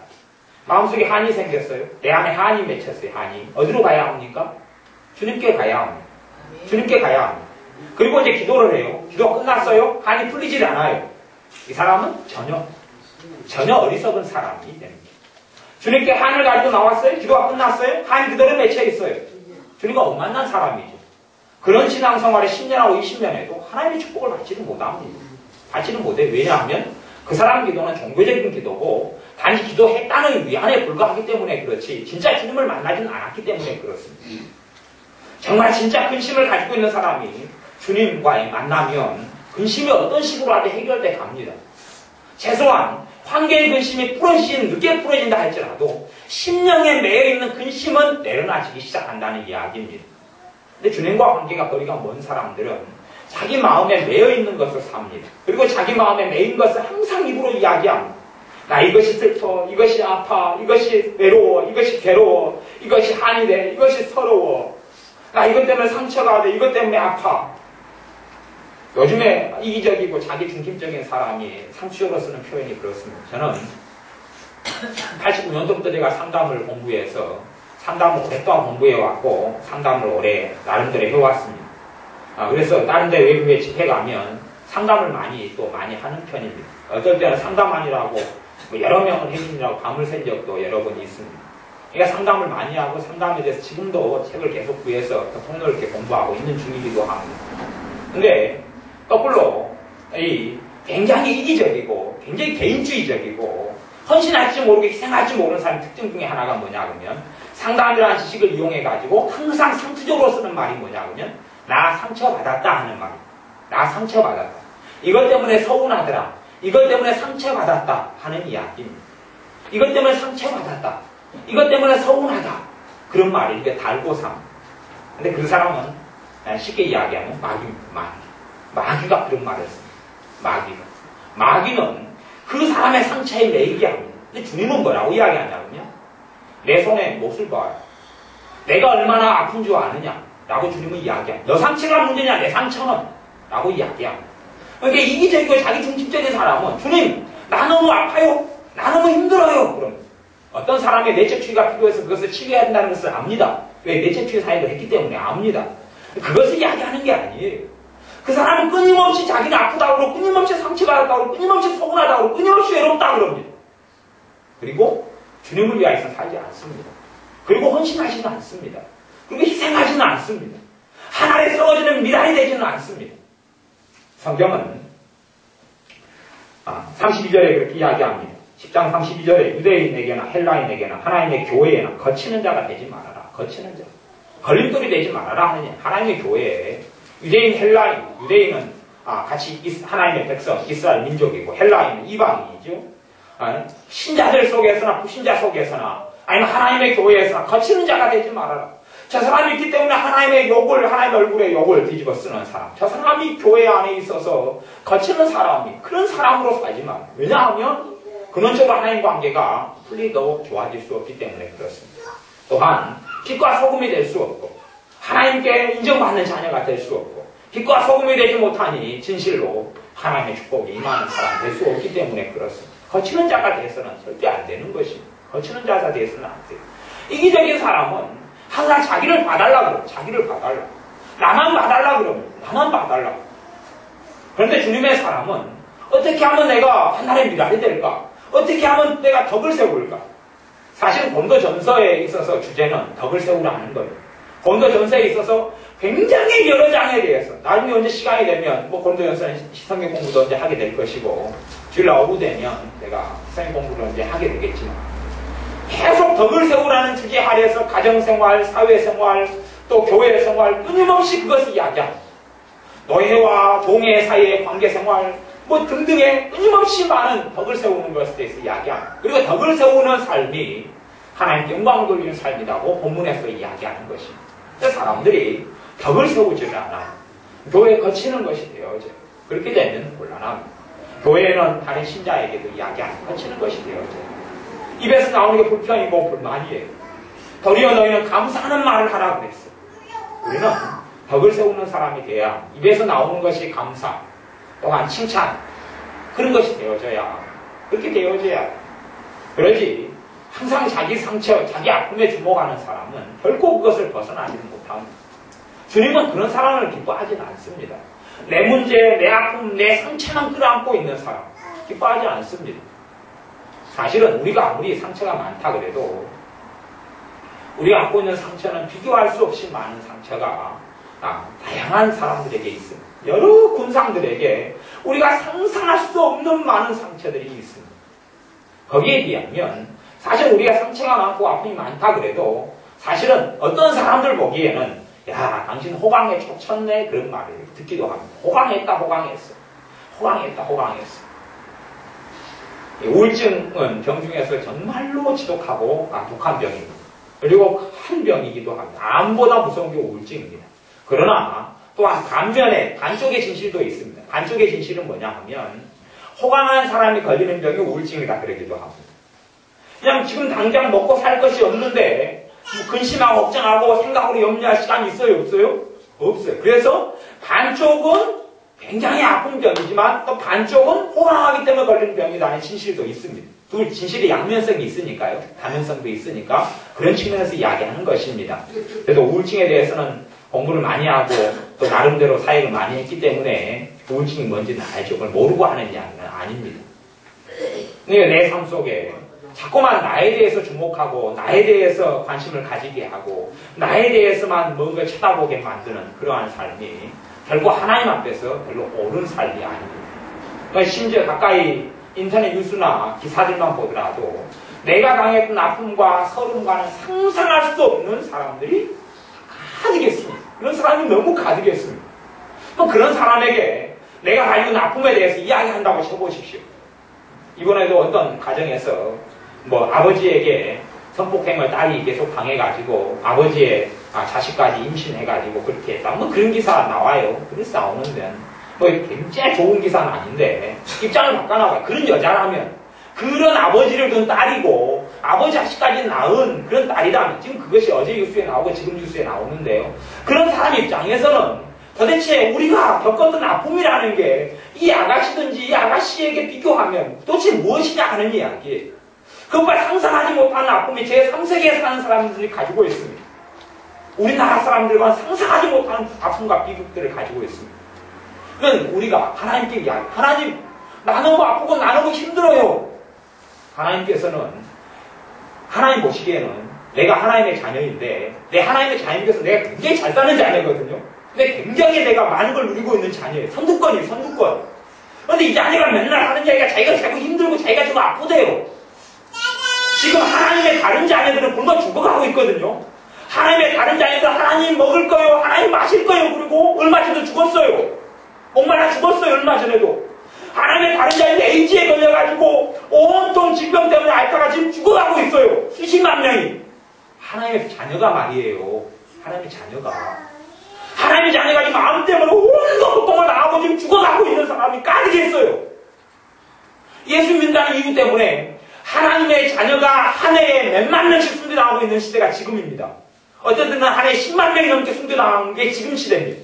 마음속에 한이 생겼어요. 내 안에 한이 맺혔어요. 한이. 어디로 가야 합니까? 주님께 가야 합니다. 주님께 가야 합니다. 그리고 이제 기도를 해요. 기도가 끝났어요. 한이 풀리질 않아요. 이 사람은 전혀 어리석은 사람이 됩니다. 주님께 한을 가지고 나왔어요. 기도가 끝났어요. 한이 그대로 맺혀 있어요. 주님과 못 만난 사람이죠. 그런 신앙생활을 10년하고 20년에도 하나님의 축복을 받지는 못합니다. 받지는 못해요. 왜냐하면 그 사람 기도는 종교적인 기도고 단지 기도했다는 위안에 불과하기 때문에 그렇지 진짜 주님을 만나지는 않았기 때문에 그렇습니다. 정말 진짜 근심을 가지고 있는 사람이 주님과의 만나면 근심이 어떤 식으로라도 해결돼 갑니다. 최소한 관계의 근심이 늦게 풀어진다 할지라도 심령에 매여있는 근심은 내려놔지기 시작한다는 이야기입니다. 근데 주님과 관계가 거리가 먼 사람들은 자기 마음에 매여있는 것을 삽니다. 그리고 자기 마음에 매인 것을 항상 입으로 이야기합니다. 나 이것이 슬퍼, 이것이 아파, 이것이 외로워, 이것이 괴로워, 이것이 한이 돼, 이것이 서러워. 나 이것 때문에 상처가 돼, 이것 때문에 아파. 요즘에 이기적이고 자기 중심적인 사람이 상투적으로 쓰는 표현이 그렇습니다. 저는 89년도부터 제가 상담을 공부해서 상담을 오랫동안 공부해왔고 상담을 오래 나름대로 해왔습니다. 그래서 다른 데 외국에 집회 가면 상담을 많이 하는 편입니다. 어떨 때는 상담하느라고 여러 명을 해주느라고 밤을 샌 적도 여러 번 있습니다. 그러니까 상담을 많이 하고 상담에 대해서 지금도 책을 계속 구해서 통로를 이렇게 공부하고 있는 중이기도 합니다. 근데 거꾸로 굉장히 이기적이고 굉장히 개인주의적이고 헌신할지 모르고 희생할지 모르는 사람의 특징 중에 하나가 뭐냐 그러면 상당한 지식을 이용해가지고 항상 상투적으로 쓰는 말이 뭐냐 그러면 나 상처받았다 하는 말이에요. 나 상처받았다. 이것 때문에 서운하더라. 이것 때문에 상처받았다 하는 이야기입니다. 이것 때문에 상처받았다. 이것 때문에 서운하다. 그런 말이 이게 달고상. 근데 그 사람은 쉽게 이야기하면 마귀입니다. 마귀가 그런 말을 씁니다. 마귀는 그 사람의 상처에 매이게 합니다. 근데 주님은 뭐라고 이야기하냐면요. 내 손에 못을 봐요. 내가 얼마나 아픈 줄 아느냐. 라고 주님은 이야기합니다. 너 상처가 문제냐 내 상처는. 라고 이야기합니다. 그러니까 이기적이고 자기 중심적인 사람은 주님 나 너무 아파요. 나 너무 힘들어요. 그럼 어떤 사람의 내적치유가 필요해서 그것을 치유해야 된다는 것을 압니다. 왜? 내적치유 사역을 했기 때문에 압니다. 그것을 이야기하는 게 아니에요. 그 사람은 끊임없이 자기는 아프다고 그러고 끊임없이 상처받았다고 그러고 끊임없이 서운하다고 그러고 끊임없이 외롭다고 그럽니다. 그리고 주님을 위하여서 살지 않습니다. 그리고 헌신하지는 않습니다. 그리고 희생하지는 않습니다. 하나에 쓰러지는 미랄이 되지는 않습니다. 성경은 32절에 그렇게 이야기합니다. 10장 32절에 유대인에게나 헬라인에게나 하나님의 교회에나 거치는 자가 되지 말아라. 거치는 자. 걸림돌이 되지 말아라 하느냐. 하나님의 교회에 유대인, 헬라인, 유대인은 같이 하나님의 백성, 이스라엘 민족이고 헬라인은 이방인이죠. 신자들 속에서나 불신자 속에서나 아니면 하나님의 교회에서나 거치는 자가 되지 말아라. 저 사람이 있기 때문에 하나님의 얼굴에 욕을 뒤집어 쓰는 사람. 저 사람이 교회 안에 있어서 거치는 사람이 그런 사람으로 살지 마. 왜냐하면 근원적으로 하나님 관계가 풀리고 좋아질 수 없기 때문에 그렇습니다. 또한 빛과 소금이 될 수 없고 하나님께 인정받는 자녀가 될 수 없고 빛과 소금이 되지 못하니 진실로 하나님의 축복이 임하는 사람 될 수 없기 때문에 그렇습니다. 거치는 자가 돼서는 절대 안 되는 것입니다. 거치는 자가 돼서는 안 돼요. 이기적인 사람은 항상 자기를 봐달라고 그래요. 자기를 봐달라고. 나만 봐달라고 그러면 나만 봐달라고. 그런데 주님의 사람은 어떻게 하면 내가 하나님의 미랄이 될까? 어떻게 하면 내가 덕을 세울까? 사실 고린도전서에 있어서 주제는 덕을 세우라는 거예요. 고린도전서에 있어서 굉장히 여러 장에 대해서 나중에 언제 시간이 되면 고린도전서는 성경 공부도 언제 하게 될 것이고 주일날 오후 되면 내가 성경 공부를 언제 하게 되겠지만 계속 덕을 세우라는 주제 아래에서 가정생활, 사회생활, 또 교회생활 끊임없이 그것을 이야기합니다. 노예와 종의 사이의 관계생활 등등의 끊임없이 많은 덕을 세우는 것에 대해서 이야기합니다. 그리고 덕을 세우는 삶이 하나님께 영광을 돌리는 삶이라고 본문에서 이야기하는 것입니다. 그래서 사람들이 덕을 세우지를 않아요. 교회에 거치는 것이 되어져요. 그렇게 되면 곤란합니다. 교회는 다른 신자에게도 이야기하는 거치는 것이 되어져요. 입에서 나오는 게 불평이고 불만이에요. 도리어 너희는 감사하는 말을 하라고 그랬어요. 우리는 덕을 세우는 사람이 돼야 입에서 나오는 것이 감사, 또한 칭찬 그런 것이 되어져야 그렇게 되어져야 그러지 항상 자기 상처, 자기 아픔에 주목하는 사람은 결코 그것을 벗어나지는 못합니다. 주님은 그런 사람을 기뻐하지는 않습니다. 내 문제, 내 아픔, 내 상처만 끌어안고 있는 사람 기뻐하지 않습니다. 사실은 우리가 아무리 상처가 많다 그래도 우리가 안고 있는 상처는 비교할 수 없이 많은 상처가 다양한 사람들에게 있습니다. 여러 군상들에게 우리가 상상할 수 없는 많은 상처들이 있습니다. 거기에 비하면 사실 우리가 상처가 많고 아픔이 많다 그래도 사실은 어떤 사람들 보기에는 야 당신 호강에 쫓쳤네 그런 말을 듣기도 합니다. 호강했다 호강했어. 호강했다 호강했어. 우울증은 병 중에서 정말로 지독하고 독한 병입니다. 그리고 큰 병이기도 합니다. 암보다 무서운 게 우울증입니다. 그러나 또한 반면에 반쪽의 진실도 있습니다. 반쪽의 진실은 뭐냐 하면 호강한 사람이 걸리는 병이 우울증이다 그러기도 합니다. 그냥 지금 당장 먹고 살 것이 없는데 근심하고 걱정하고 생각으로 염려할 시간이 있어요? 없어요? 없어요. 그래서 반쪽은 굉장히 아픈 병이지만 또 반쪽은 호강하기 때문에 걸리는 병이라는 진실도 있습니다. 두 진실의 양면성이 있으니까요. 다면성도 있으니까 그런 측면에서 이야기하는 것입니다. 그래서 우울증에 대해서는 공부를 많이 하고 또 나름대로 사역을 많이 했기 때문에 우울증이 뭔지는 알죠. 그걸 모르고 하는 이야기는 아닙니다. 그러니까 내 삶 속에 자꾸만 나에 대해서 주목하고 나에 대해서 관심을 가지게 하고 나에 대해서만 뭔가 쳐다보게 만드는 그러한 삶이 결국 하나님 앞에서 별로 옳은 삶이 아닙니다. 심지어 가까이 인터넷 뉴스나 기사들만 보더라도 내가 당했던 아픔과 서름과는 상상할 수 없는 사람들이 가득했습니다. 그런 사람이 너무 가득했습니다. 그런 사람에게 내가 가지고 있는 아픔에 대해서 이야기한다고 쳐보십시오. 이번에도 어떤 가정에서 아버지에게 성폭행을 딸이 계속 당해가지고 아버지의 자식까지 임신해가지고 그렇게 했다. 그런 기사 나와요. 그래서 나오는데 굉장히 좋은 기사는 아닌데 입장을 바꿔나가요. 그런 여자라면 그런 아버지를 둔 딸이고 아버지 자식까지 낳은 그런 딸이라면 지금 그것이 어제 뉴스에 나오고 지금 뉴스에 나오는데요. 그런 사람 입장에서는 도대체 우리가 겪었던 아픔이라는 게 이 아가씨든지 이 아가씨에게 비교하면 도대체 무엇이냐 하는 이야기예요. 그것과 상상하지 못하는 아픔이 제3세계에 사는 사람들이 가지고 있습니다. 우리나라 사람들과 상상하지 못하는 아픔과 비극들을 가지고 있습니다. 그건 우리가 하나님께 이야기, 하나님, 나 너무 아프고 나 너무 힘들어요. 하나님께서는, 하나님 보시기에는 내가 하나님의 자녀인데, 내 하나님의 자녀님께서 내가 굉장히 잘 사는 자녀거든요. 근데 굉장히 내가 많은 걸 누리고 있는 자녀예요. 선두권이에요, 선두권. 그런데 이 자녀가 맨날 하는 이야기가 자기가 자꾸 힘들고 자기가 지금 아프대요. 지금 하나님의 다른 자녀들은 굶어 죽어가고 있거든요. 하나님의 다른 자녀들 하나님 먹을 거요, 하나님 마실 거요. 그리고 얼마 전에도 죽었어요. 목말라 죽었어요, 얼마 전에도. 하나님의 다른 자녀들 에이즈에 걸려가지고 온통 질병 때문에 앓다가 지금 죽어가고 있어요. 수십만 명이. 하나님의 자녀가 말이에요. 하나님의 자녀가. 하나님의 자녀가 지금 마음 때문에 온갖 고통을 당하고 지금 죽어가고 있는 사람이 가득했어요. 예수 믿는다는 이유 때문에 하나님의 자녀가 한 해에 몇만 명씩 순교당하고 있는 시대가 지금입니다. 어떤 때는 한 해에 10만 명이 넘게 순교당하는 게 지금 시대입니다.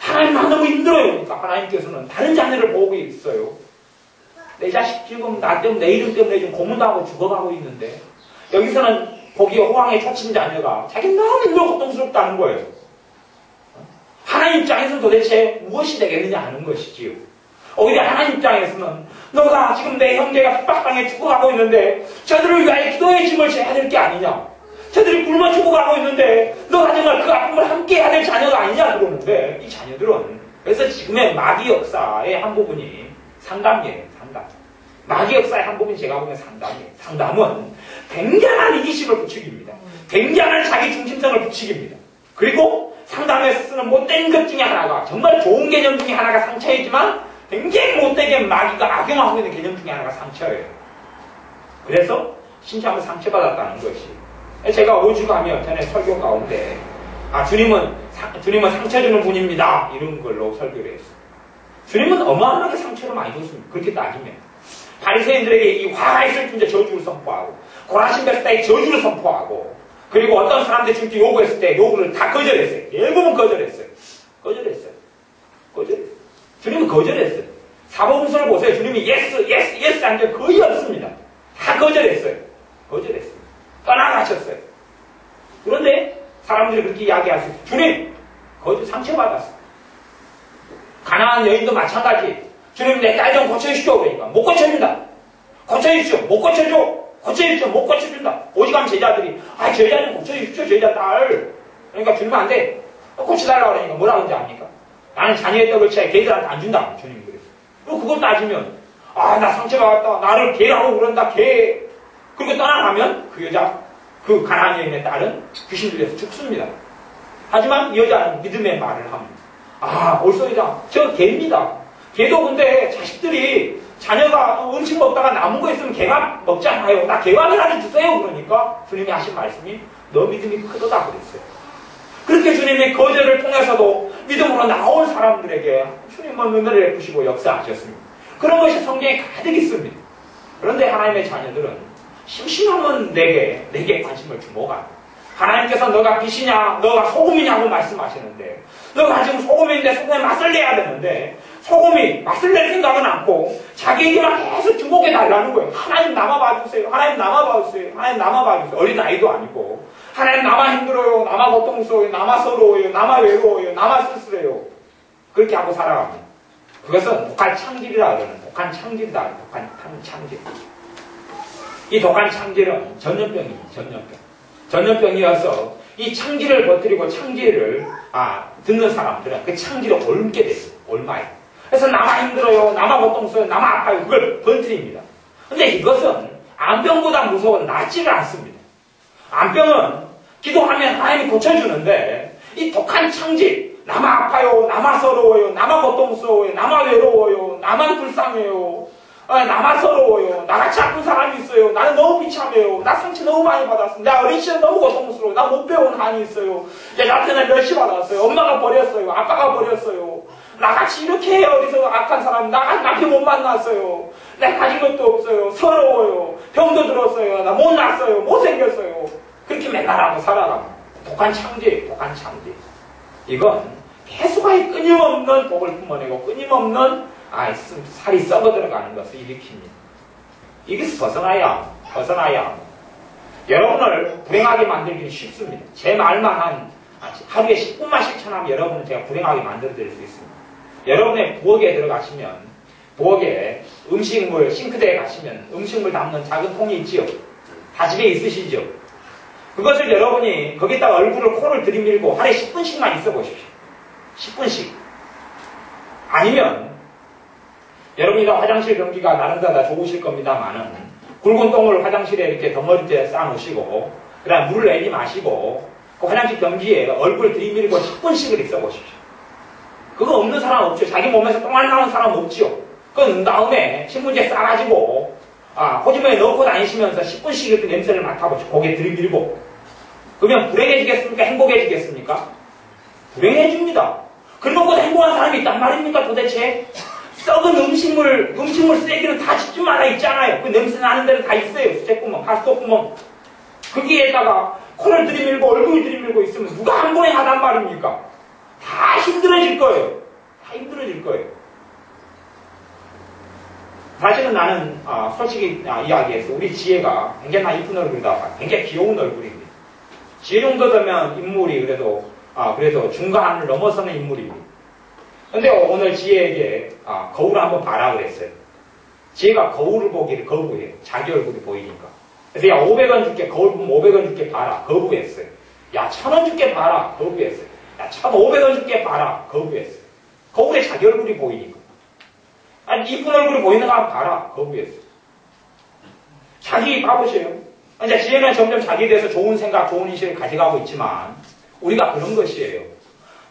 하나님 나 너무 힘들어요. 그러니까 하나님께서는 다른 자녀를 보고 있어요. 내 자식 지금 나 때문에 내 이름 때문에 지금 고문당하고 죽어가고 있는데 여기서는 거기에 호황에 초친 자녀가 자기 너무 힘들고 고통스럽다는 거예요. 하나님 입장에서는 도대체 무엇이 되겠느냐 하는 것이지요. 오히려 하나님 입장에서는 너가 지금 내 형제가 핍박당해 죽어가고 있는데 저들을 위하여 기도의 짐을 져야 될 게 아니냐. 저들이 굶어 죽어가고 있는데 너가 정말 그 아픔을 함께 해야 될 자녀가 아니냐 그러는데 이 자녀들은 그래서 지금의 마귀 역사의 한 부분이 상담이에요. 상담. 마귀 역사의 한 부분이 제가 보기엔 상담이에요. 상담은 굉장한 이기심을 부추깁니다. 굉장한 자기 중심성을 부추깁니다. 그리고 상담에서 쓰는 못된 것 중에 하나가 정말 좋은 개념 중에 하나가 상처이지만 굉장히 못되게 마귀가 악용하고 있는 개념 중에 하나가 상처예요. 그래서 신체하면 상처받았다는 것이. 제가 5주 가면 전에 설교 가운데 주님은 상처 주는 분입니다. 이런 걸로 설교를 했어요. 주님은 어마어마하게 상처를 많이 줬습니다. 그렇게 따지면. 바리새인들에게 이 화가 있을 때 저주를 선포하고 고라신 베스다에 저주를 선포하고 그리고 어떤 사람들 줄때 요구했을 때 요구를 다 거절했어요. 대부분 거절했어요. 거절했어요. 주님은 거절했어요. 사복음서를 보세요. 주님이 예스 한 적 거의 없습니다. 다 거절했어요. 떠나가셨어요. 그런데 사람들이 그렇게 이야기하세요. 주님, 상처받았어. 가난한 여인도 마찬가지. 주님 내 딸 좀 고쳐주십시오. 그러니까 못 고쳐준다. 고쳐주십시오. 못 고쳐줘. 고쳐주십시오. 못 고쳐준다. 오직한 제자들이 제자 좀 고쳐주십시오. 제자 딸. 그러니까 주님 안 돼. 고쳐달라고 그러니까 뭐라고 하는지 압니까? 나는 자녀의 떡을 채 걔들한테 안 준다. 주님 그랬어요. 그리고 그걸 따지면 나 상처받았다. 나를 개라고 그런다. 개. 그리고 떠나가면 그 여자, 그 가난한 여인의 딸은 귀신 들려서 죽습니다. 하지만 이 여자는 믿음의 말을 합니다. 올소리다. 저 개입니다. 개도 근데 자식들이 자녀가 음식 먹다가 남은 거 있으면 개가 먹잖아요. 나 개왕이라도 주세요. 그러니까 주님이 하신 말씀이 너 믿음이 크도다 그랬어요. 그렇게 주님의 거절을 통해서도 믿음으로 나온 사람들에게 주님은 은혜를 베푸시고 역사하셨습니다. 그런 것이 성경에 가득 있습니다. 그런데 하나님의 자녀들은 심심하면 내게 관심을 주모가. 하나님께서 너가 빛이냐, 너가 소금이냐고 말씀하시는데, 너가 지금 소금인데 소금에 맛을 내야 되는데, 소금이 맛을 낼 생각은 않고, 자기에게만 계속 주목해 달라는 거예요. 하나님 남아 봐주세요. 하나님 남아 봐주세요. 하나님 남아 봐주세요. 어린아이도 아니고, 하나님 나만 힘들어요. 나만 고통스러워요. 나만 서러워요. 나만 외로워요. 나만 쓸쓸해요. 그렇게 하고 살아갑니다. 그것은 독한 창질이라 그러는 독한 창질이다. 독한 창질. 이 독한 창질은 전염병입니다. 전염병이어서 이 창질을 버티고 창질을 듣는 사람들은 그 창질을 옮게 돼요. 옮아요. 그래서 나만 힘들어요. 나만 고통스러워요. 나만 아파요. 그걸 번트립니다. 근데 이것은 암병보다 무서워 낫지를 않습니다. 암병은 기도하면 하나님이 고쳐주는데 이 독한 창직, 나만 아파요. 나만 서러워요. 나만 고통스러워요. 나만 외로워요. 나만 불쌍해요. 나만 서러워요. 나같이 아픈 사람이 있어요. 나는 너무 비참해요. 나 상처 너무 많이 받았어요. 나 어린 시절 너무 고통스러워요. 나 못 배운 한이 있어요. 나한테는 멸시 받았어요. 엄마가 버렸어요. 아빠가 버렸어요. 나같이 이렇게 어디서 악한 사람, 나같이 남편 못 만났어요. 내가 가진 것도 없어요. 서러워요. 병도 들었어요. 나 못났어요. 못생겼어요. 그렇게 맨날 하고 살아라. 독한 창제, 독한 창제. 이건 계속하여 끊임없는 복을 품어내고 끊임없는 살이 썩어 들어가는 것을 일으킵니다. 여기서 벗어나야 여러분을 불행하게 만들기는 쉽습니다. 제 말만 한 하루에 10분만 실천하면 여러분을 제가 불행하게 만들어 드릴 수 있습니다. 여러분의 부엌에 들어가시면 부엌에 음식물 싱크대에 가시면 음식물 담는 작은 통이 있지요. 다 집에 있으시죠. 그것을 여러분이 거기다가 얼굴을 코를 들이밀고 하루에 10분씩만 있어 보십시오. 10분씩. 아니면 여러분이 다 화장실 변기가 나름대로 다 좋으실 겁니다만은 굵은 똥을 화장실에 이렇게 덩어리째 쌓아놓으시고 그 다음 물을 내리 마시고 그 화장실 변기에 얼굴 들이밀고 10분씩을 있어 보십시오. 그거 없는 사람 없죠. 자기 몸에서 똥 안 나오는 사람 없죠. 그건 다음에 신문지에 싸가지고 호주머니에 넣고 다니시면서 10분씩 이렇게 냄새를 맡아보시고 고개 들이밀고 그러면 불행해지겠습니까? 행복해지겠습니까? 불행해집니다. 그런 것보다 행복한 사람이 있단 말입니까 도대체? 썩은 음식물 쓰레기는 다 집집 마다 있잖아요. 그 냄새 나는 데는 다 있어요. 수제구멍, 가스구멍. 거기에다가 코를 들이밀고 얼굴을 들이밀고 있으면 누가 안 불행하단 말입니까? 다 힘들어질 거예요. 다 힘들어질 거예요. 사실은 나는 솔직히 이야기해서 우리 지혜가 굉장히 이쁜 얼굴이다. 굉장히 귀여운 얼굴입니다. 지혜 정도 되면 인물이 그래도 중간을 넘어서는 인물입니다. 근데 오늘 지혜에게 거울을 한번 봐라 그랬어요. 지혜가 거울을 보기를 거부해요. 자기 얼굴이 보이니까. 그래서 야 500원 줄게 거울 보면 500원 줄게 봐라. 거부했어요. 야 1000원 줄게 봐라. 거부했어요. 야 1500원 줄게 봐라. 거부했어요. 거울에 자기 얼굴이 보이니까. 아니 이쁜 얼굴이 보이는 거 한번 봐라. 거부했어요. 자기 봐보세요. 이제 지혜는 점점 자기에 대해서 좋은 생각, 좋은 인식을 가져가고 있지만 우리가 그런 것이에요.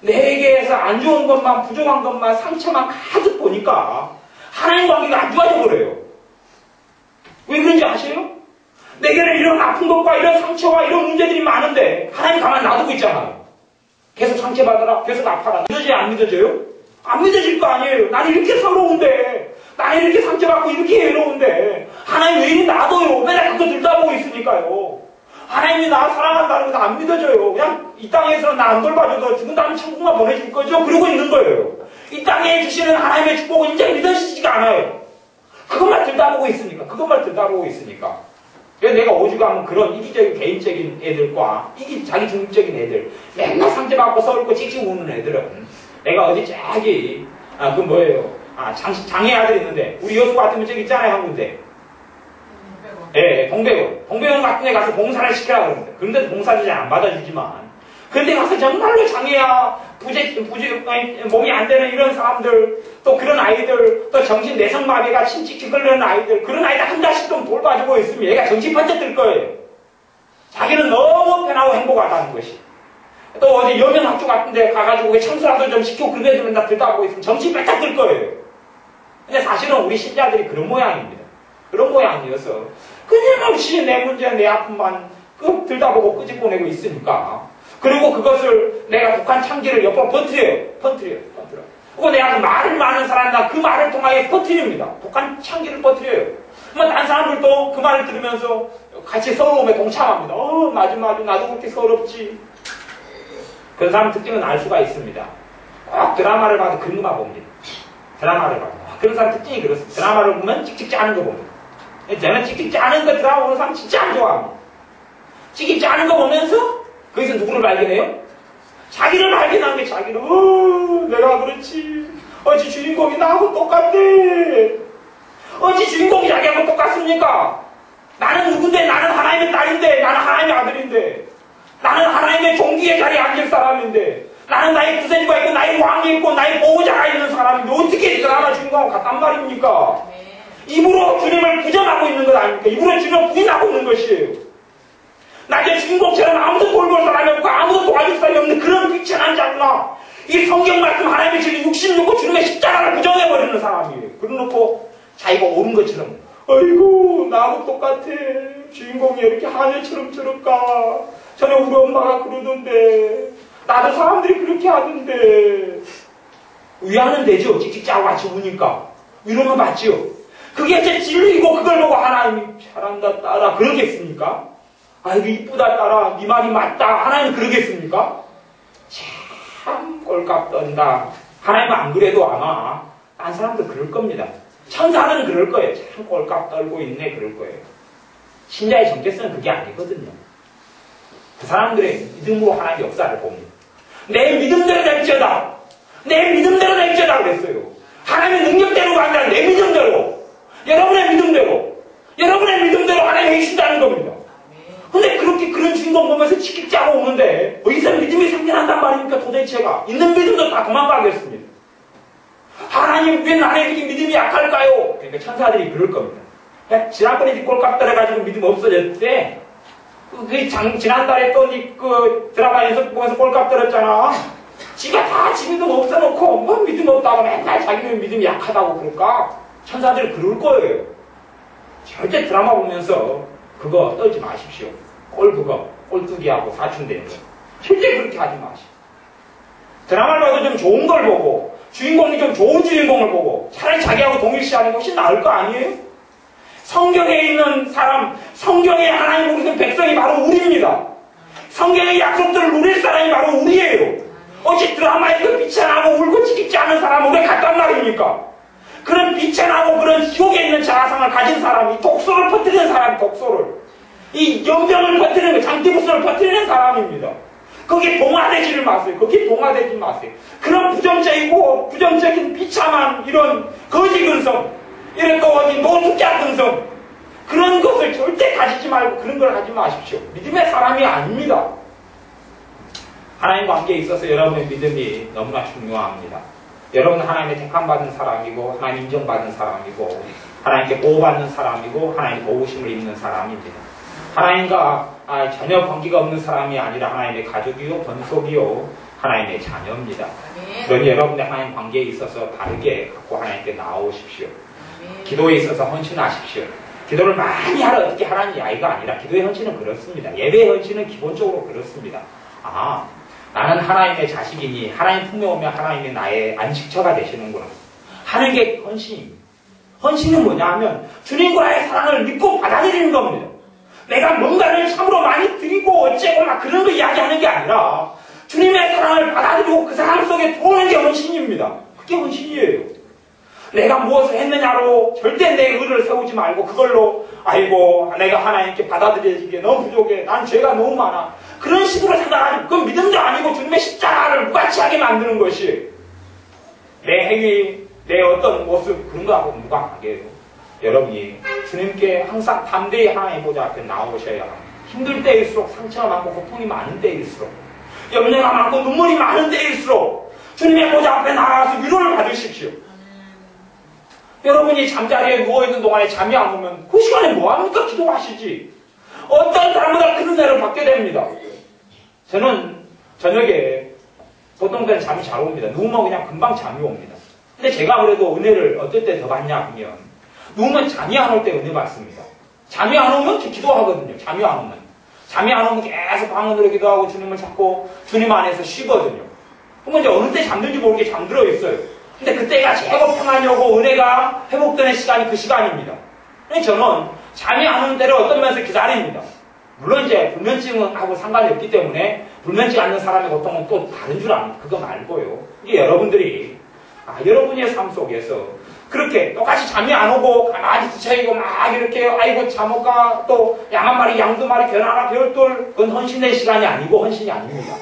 내게에서 안 좋은 것만, 부족한 것만, 상처만 가득 보니까 하나님 관계가 안 좋아져 버려요. 왜 그런지 아세요? 내게는 이런 아픈 것과 이런 상처와 이런 문제들이 많은데 하나님 가만 놔두고 있잖아요. 계속 상처받아라, 계속 아파라. 믿어져요? 안 믿어져요? 안 믿어질 거 아니에요. 나는 이렇게 서러운데, 나는 이렇게 상처받고 이렇게 외로운데 하나님 왜 이리 놔둬요? 맨날 그거 들다보고 있으니까요. 하나님이 나 사랑한다는 건 안 믿어져요. 그냥 이 땅에서는 나 안 돌봐줘도 죽은 다음에 천국만 보내줄 거죠? 그러고 있는 거예요. 이 땅에 주시는 하나님의 축복은 이제 믿어지지가 않아요. 그것만 들다보고 있으니까. 그래서 내가 오죽하면 그런 이기적인 개인적인 애들과 자기 중립적인 애들, 맨날 상처받고 서울고 칙칙 우는 애들은 내가 어디 저기 장애 아들 있는데 우리 여수 같으면 저기 있잖아요, 한 군데. 예, 동백원 같은 데 가서 봉사를 시키라 그러는데 그런데도 봉사를 잘 안 받아주지만 그런데 가서 정말로 장애야 몸이 안 되는 이런 사람들 또 그런 아이들 또 정신 내성마비가 침찍 걸리는 아이들 그런 아이들 한 달씩 좀 돌봐주고 있으면 얘가 정신 번쩍 들 거예요. 자기는 너무 편하고 행복하다는 것이. 또 어디 여면학교 같은 데 가가지고 청소라도 좀 시키고 그런 애들 맨날 들다보고 있으면 정신 번쩍 들 거예요. 근데 사실은 우리 신자들이 그런 모양입니다. 그런 모양이어서 끊임없이 내 문제, 내 아픔만 들다보고 끄집어내고 있으니까 그리고 그것을 내가 북한 창기를 옆으로 퍼뜨려요. 그리고 내가 그 말을 많은 사람이나 그 말을 통하여 퍼뜨립니다. 북한 창기를 퍼뜨려요. 그러면 다른 사람들도 그 말을 들으면서 같이 서러움에 동참합니다. 맞아 나도 그렇게 서럽지. 그런 사람 특징은 알 수가 있습니다. 꼭 드라마를 봐도 그런 것만 봅니다. 그런 사람 특징이 그렇습니다. 드라마를 보면 찍찍 않은 거 봅니다. 저는 찍찍 않은 거 드라마 보는 사람 진짜 안 좋아합니다. 찍찍 않은 거 보면서 거기서 누구를 발견해요? 자기를 발견한 게 자기를 내가 그렇지. 어찌 주인공이 나하고 똑같대. 어찌 주인공이 자기하고 똑같습니까? 나는 누군데? 나는 하나님의 딸인데 나는 하나님의 아들인데 나는 하나님의 종기의 자리에 앉을 사람인데 나는 나의 구세주가 있고 나의 왕이 있고 나의 보호자가 있는 사람인데 어떻게 드라마 주인공하고 같단 말입니까? 입으로 주님을 부정하고 있는 것 아닙니까? 입으로 주님을 부인하고 있는 것이에요. 나의 주인공처럼 아무도 돌볼 사람이 없고 아무도 도와줄 사람이 없는 그런 비천한 자구나. 이 성경 말씀 하나님의 진리 육신 놓고 주님의 십자가를 부정해버리는 사람이에요. 그러놓고 자기가 옳은 것처럼 아이고 나하고 똑같아. 주인공이 이렇게 하늘처럼 저럴까. 전에 우리 엄마가 그러던데 나도 사람들이 그렇게 하던데 위안은 되죠. 찍찍짜고 같이 우니까 위로는 받지요. 그게 제 진리이고 그걸 보고 하나님이 잘한다 딸아 그러겠습니까? 아이고 이쁘다 딸아 네 말이 맞다 하나님 그러겠습니까? 참 꼴값 떤다. 하나님은 안 그래도 아마 딴 사람도 그럴 겁니다. 천사는 그럴 거예요. 참 꼴값 떨고 있네 그럴 거예요. 신자의 정체성은 그게 아니거든요. 그 사람들의 믿음으로 하나님의 역사를 봅니다. 내 믿음대로 될지어다. 내 믿음대로 될지어다 그랬어요. 하나님의 능력대로가 아니라 내 믿음대로. 여러분의 믿음대로. 여러분의 믿음대로 하나님이 해주신다는 겁니다. 근데 그렇게 그런 주인공 보면서 치킨짜고 오는데 어디서 믿음이 생겨난단 말입니까 도대체가. 있는 믿음도 다 도망가겠습니다. 하나님 왜 나에게 믿음이 약할까요? 그러니까 천사들이 그럴 겁니다. 지난번에 꼴값 떨어가지고 믿음 없어졌을 때 지난달에 또 그 드라마 연속 보면서 꼴값 떨었잖아. 지가 다 지 믿음 없어놓고 뭐 믿음 없다고 맨날 자기는 믿음이 약하다고 그럴까? 천사들이 그럴 거예요. 절대 드라마 보면서 그거 떨지 마십시오. 꼴뚜기하고 사춘되는 거. 절대 그렇게 하지 마십시오. 드라마를 봐도 좀 좋은 걸 보고 주인공이 좀 좋은 주인공을 보고 차라리 자기하고 동일시하는 것이 나을 거 아니에요? 성경에 있는 사람, 성경에 하나님 부르신 백성이 바로 우리입니다. 성경의 약속들을 누릴 사람이 바로 우리예요. 어찌 드라마에서 비천하고 울고 치키지 않은 사람은 우리가 같단 말입니까? 그런 비천하고 그런 지옥에 있는 자아상을 가진 사람이 독소를 퍼뜨리는 사람이 독소를 이 연병을 퍼뜨리는 장기부스를 퍼뜨리는 사람입니다. 거기에 동화되지를 마세요. 거기에 동화되지 마세요. 그런 부정적인 비참한 이런 거지 근성 이런 또 어디 노숙자 근성 그런 것을 절대 가지지 말고 그런 걸 하지 마십시오. 믿음의 사람이 아닙니다. 하나님과 관계에 있어서 여러분의 믿음이 너무나 중요합니다. 여러분은 하나님의 택함받은 사람이고 하나님 인정받은 사람이고 하나님께 보호받는 사람이고 하나님 보호심을 입는 사람입니다. 하나님과 전혀 관계가 없는 사람이 아니라 하나님의 가족이요 번속이요 하나님의 자녀입니다. 그러니 여러분의 하나님 관계에 있어서 바르게 갖고 하나님께 나오십시오. 기도에 있어서 헌신하십시오. 기도를 많이 하라 어떻게 하라는 이야기가 아니라 기도의 헌신은 그렇습니다. 예배의 헌신은 기본적으로 그렇습니다. 나는 하나님의 자식이니 하나님 품에 오면 하나님이 나의 안식처가 되시는구나 하는 게 헌신입니다. 헌신은 뭐냐 하면 주님과의 사랑을 믿고 받아들이는 겁니다. 내가 뭔가를 참으로 많이 드리고 어째고 막 그런 거 이야기하는 게 아니라 주님의 사랑을 받아들이고 그 사랑 속에 들어오는 게 헌신입니다. 그게 헌신이에요. 내가 무엇을 했느냐로 절대 내 의를 세우지 말고 그걸로 아이고 내가 하나님께 받아들여지기에 너무 부족해. 난 죄가 너무 많아. 그런 식으로 생각하면 그건 믿음도 아니고 주님의 십자가를 무가치하게 만드는 것이 내 행위, 내 어떤 모습 그런 거하고 무관하게요. 여러분이 주님께 항상 담대히 하나님 보좌 앞에 나오셔야 합니다. 힘들 때일수록 상처가 많고 고통이 많은 때일수록 염려가 많고 눈물이 많은 때일수록 주님의 보좌 앞에 나가서 위로를 받으십시오. 여러분이 잠자리에 누워있는 동안에 잠이 안 오면 그 시간에 뭐합니까? 기도하시지. 어떤 사람보다 큰 은혜를 받게 됩니다. 저는 저녁에 보통 때는 잠이 잘 옵니다. 누우면 그냥 금방 잠이 옵니다. 근데 제가 그래도 은혜를 어떨 때 더 받냐 하면 누우면 잠이 안 올 때 은혜 받습니다. 잠이 안 오면 기도하거든요. 잠이 안 오면 계속 방언으로 기도하고 주님을 찾고 주님 안에서 쉬거든요. 그러면 이제 어느 때 잠든지 모르게 잠들어 있어요. 근데 그때가 최고 평안이 오고 은혜가 회복되는 시간이 그 시간입니다. 그래서 저는 잠이 안 오는 때를 어떤 면에서 기다립니다. 물론 이제 불면증하고 상관이 없기 때문에 불면증 앓는 사람의 고통은 또 다른 줄 압니다. 그거 말고요. 이게 여러분들이 여러분의 삶 속에서 그렇게 똑같이 잠이 안 오고 가만히 뒤척이고 막 이렇게 아이고 잠옷가 또 양 한 마리 양 두 마리 변하나 별돌 그건 헌신의 시간이 아니고 헌신이 아닙니다.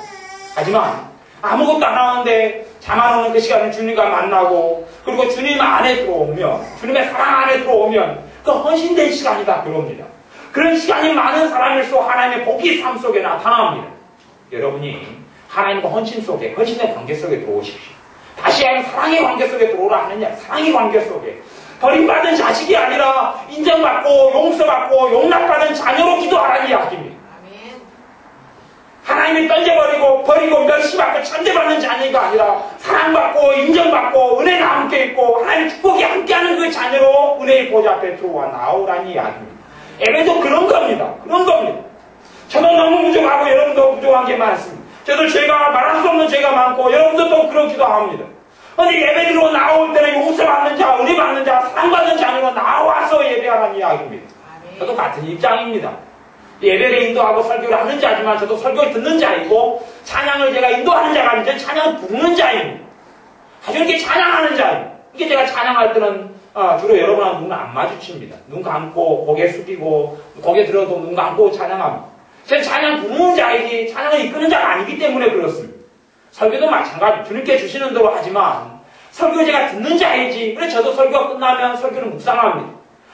하지만 아무것도 안 하는데 잠 안 오는 그 시간에 주님과 만나고 그리고 주님 안에 들어오면 주님의 사랑 안에 들어오면 그 헌신된 시간이다 그럽니다. 그런 시간이 많은 사람일수록 하나님의 복이 삶 속에 나타납니다. 여러분이 하나님과 헌신 속에, 헌신의 관계 속에 들어오십시오. 다시 하는 사랑의 관계 속에 들어오라 하느냐, 사랑의 관계 속에. 버림받은 자식이 아니라 인정받고 용서받고 용납받은 자녀로 기도하라는 이야기입니다. 하나님이 던져버리고 버리고 멸시받고 천대받는 자녀가 아니라 사랑받고 인정받고 은혜가 함께 있고 하나님의 축복이 함께하는 그 자녀로 은혜의 보좌 앞에 들어와 나오라는 이야기입니다. 예배도 그런 겁니다. 그런 겁니다. 저도 너무 부족하고 여러분도 부족한 게 많습니다. 저도 죄가 말할 수 없는 죄가 많고 여러분도 또 그렇기도 합니다. 근데 예배드리고 나올 때는 용서받는 자, 은혜받는 자, 사랑받는 자녀로 나와서 예배하라는 이야기입니다. 저도 같은 입장입니다. 예배를 인도하고 설교를 하는 자지만 저도 설교를 듣는 자이고 찬양을 제가 인도하는 자가 아니라 찬양을 부르는 자입니다. 아주 이렇게 찬양하는 자입니다. 이게 제가 찬양할 때는 주로 여러분하고 눈을 안 마주칩니다. 눈 감고 고개 숙이고 고개 들어도 눈 감고 찬양합니다. 저는 찬양 부르는 자이지 찬양을 이끄는 자가 아니기 때문에 그렇습니다. 설교도 마찬가지 주님께 주시는 대로 하지만 설교 제가 듣는 자이지 그래서 저도 설교가 끝나면 설교를 묵상합니다.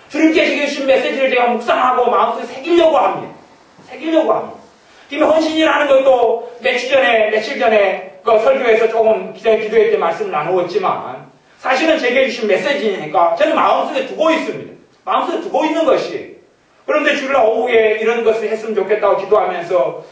주님께 제게 주신 메시지를 제가 묵상하고 마음속에 새기려고 합니다. 지금 헌신이라는 것도 며칠 전에 그 설교에서 조금 기도회 때 말씀을 나누었지만 사실은 제게 주신 메시지니까 저는 마음속에 두고 있습니다. 마음속에 두고 있는 것이 그런데 주일날 오후에 이런 것을 했으면 좋겠다고 기도하면서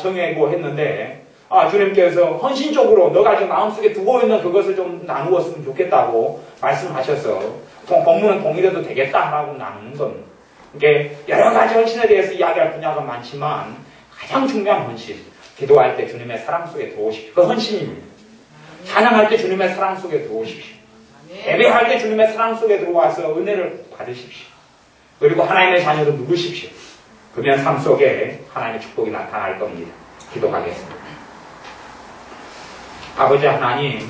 정하고 했는데 주님께서 헌신적으로 너가 지금 마음속에 두고 있는 그것을 좀 나누었으면 좋겠다고 말씀하셔서 본문은 동일해도 되겠다라고 나누는 겁니다. 이게 여러 가지 헌신에 대해서 이야기할 분야가 많지만 가장 중요한 헌신, 기도할 때 주님의 사랑 속에 들어오십시오. 그 헌신입니다. 찬양할 때 주님의 사랑 속에 들어오십시오. 예배할 때 주님의 사랑 속에 들어와서 은혜를 받으십시오. 그리고 하나님의 자녀로 누르십시오. 그러면 삶 속에 하나님의 축복이 나타날 겁니다. 기도하겠습니다. 아버지 하나님,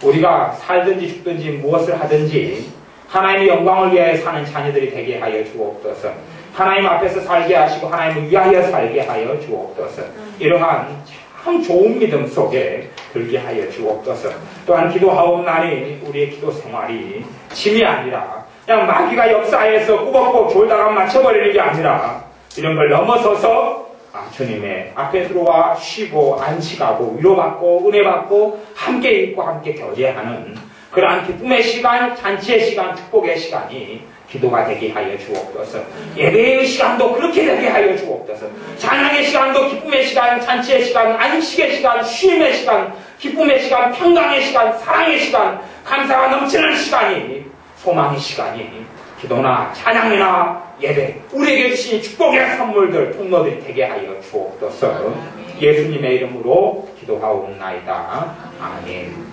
우리가 살든지 죽든지 무엇을 하든지 하나님의 영광을 위하여 사는 자녀들이 되게 하여 주옵소서. 하나님 앞에서 살게 하시고 하나님을 위하여 살게 하여 주옵소서. 이러한 참 좋은 믿음 속에 들게 하여 주옵소서. 또한 기도하옵나니 우리의 기도 생활이 짐이 아니라 그냥 마귀가 역사에서 꾸벅꾸벅 졸다가 맞춰버리는 게 아니라 이런 걸 넘어서서 주님의 앞에 들어와 쉬고 안식하고 위로받고 은혜받고 함께 있고 함께 교제하는 그러한 기쁨의 시간, 잔치의 시간, 축복의 시간이 기도가 되게 하여 주옵소서. 예배의 시간도 그렇게 되게 하여 주옵소서. 찬양의 시간도 기쁨의 시간, 잔치의 시간, 안식의 시간, 쉼의 시간, 기쁨의 시간, 평강의 시간, 사랑의 시간, 감사가 넘치는 시간이 소망의 시간이 기도나 찬양이나 예배, 우리에게 주신 축복의 선물들, 통로들이 되게 하여 주옵소서. 예수님의 이름으로 기도하옵나이다. 아멘.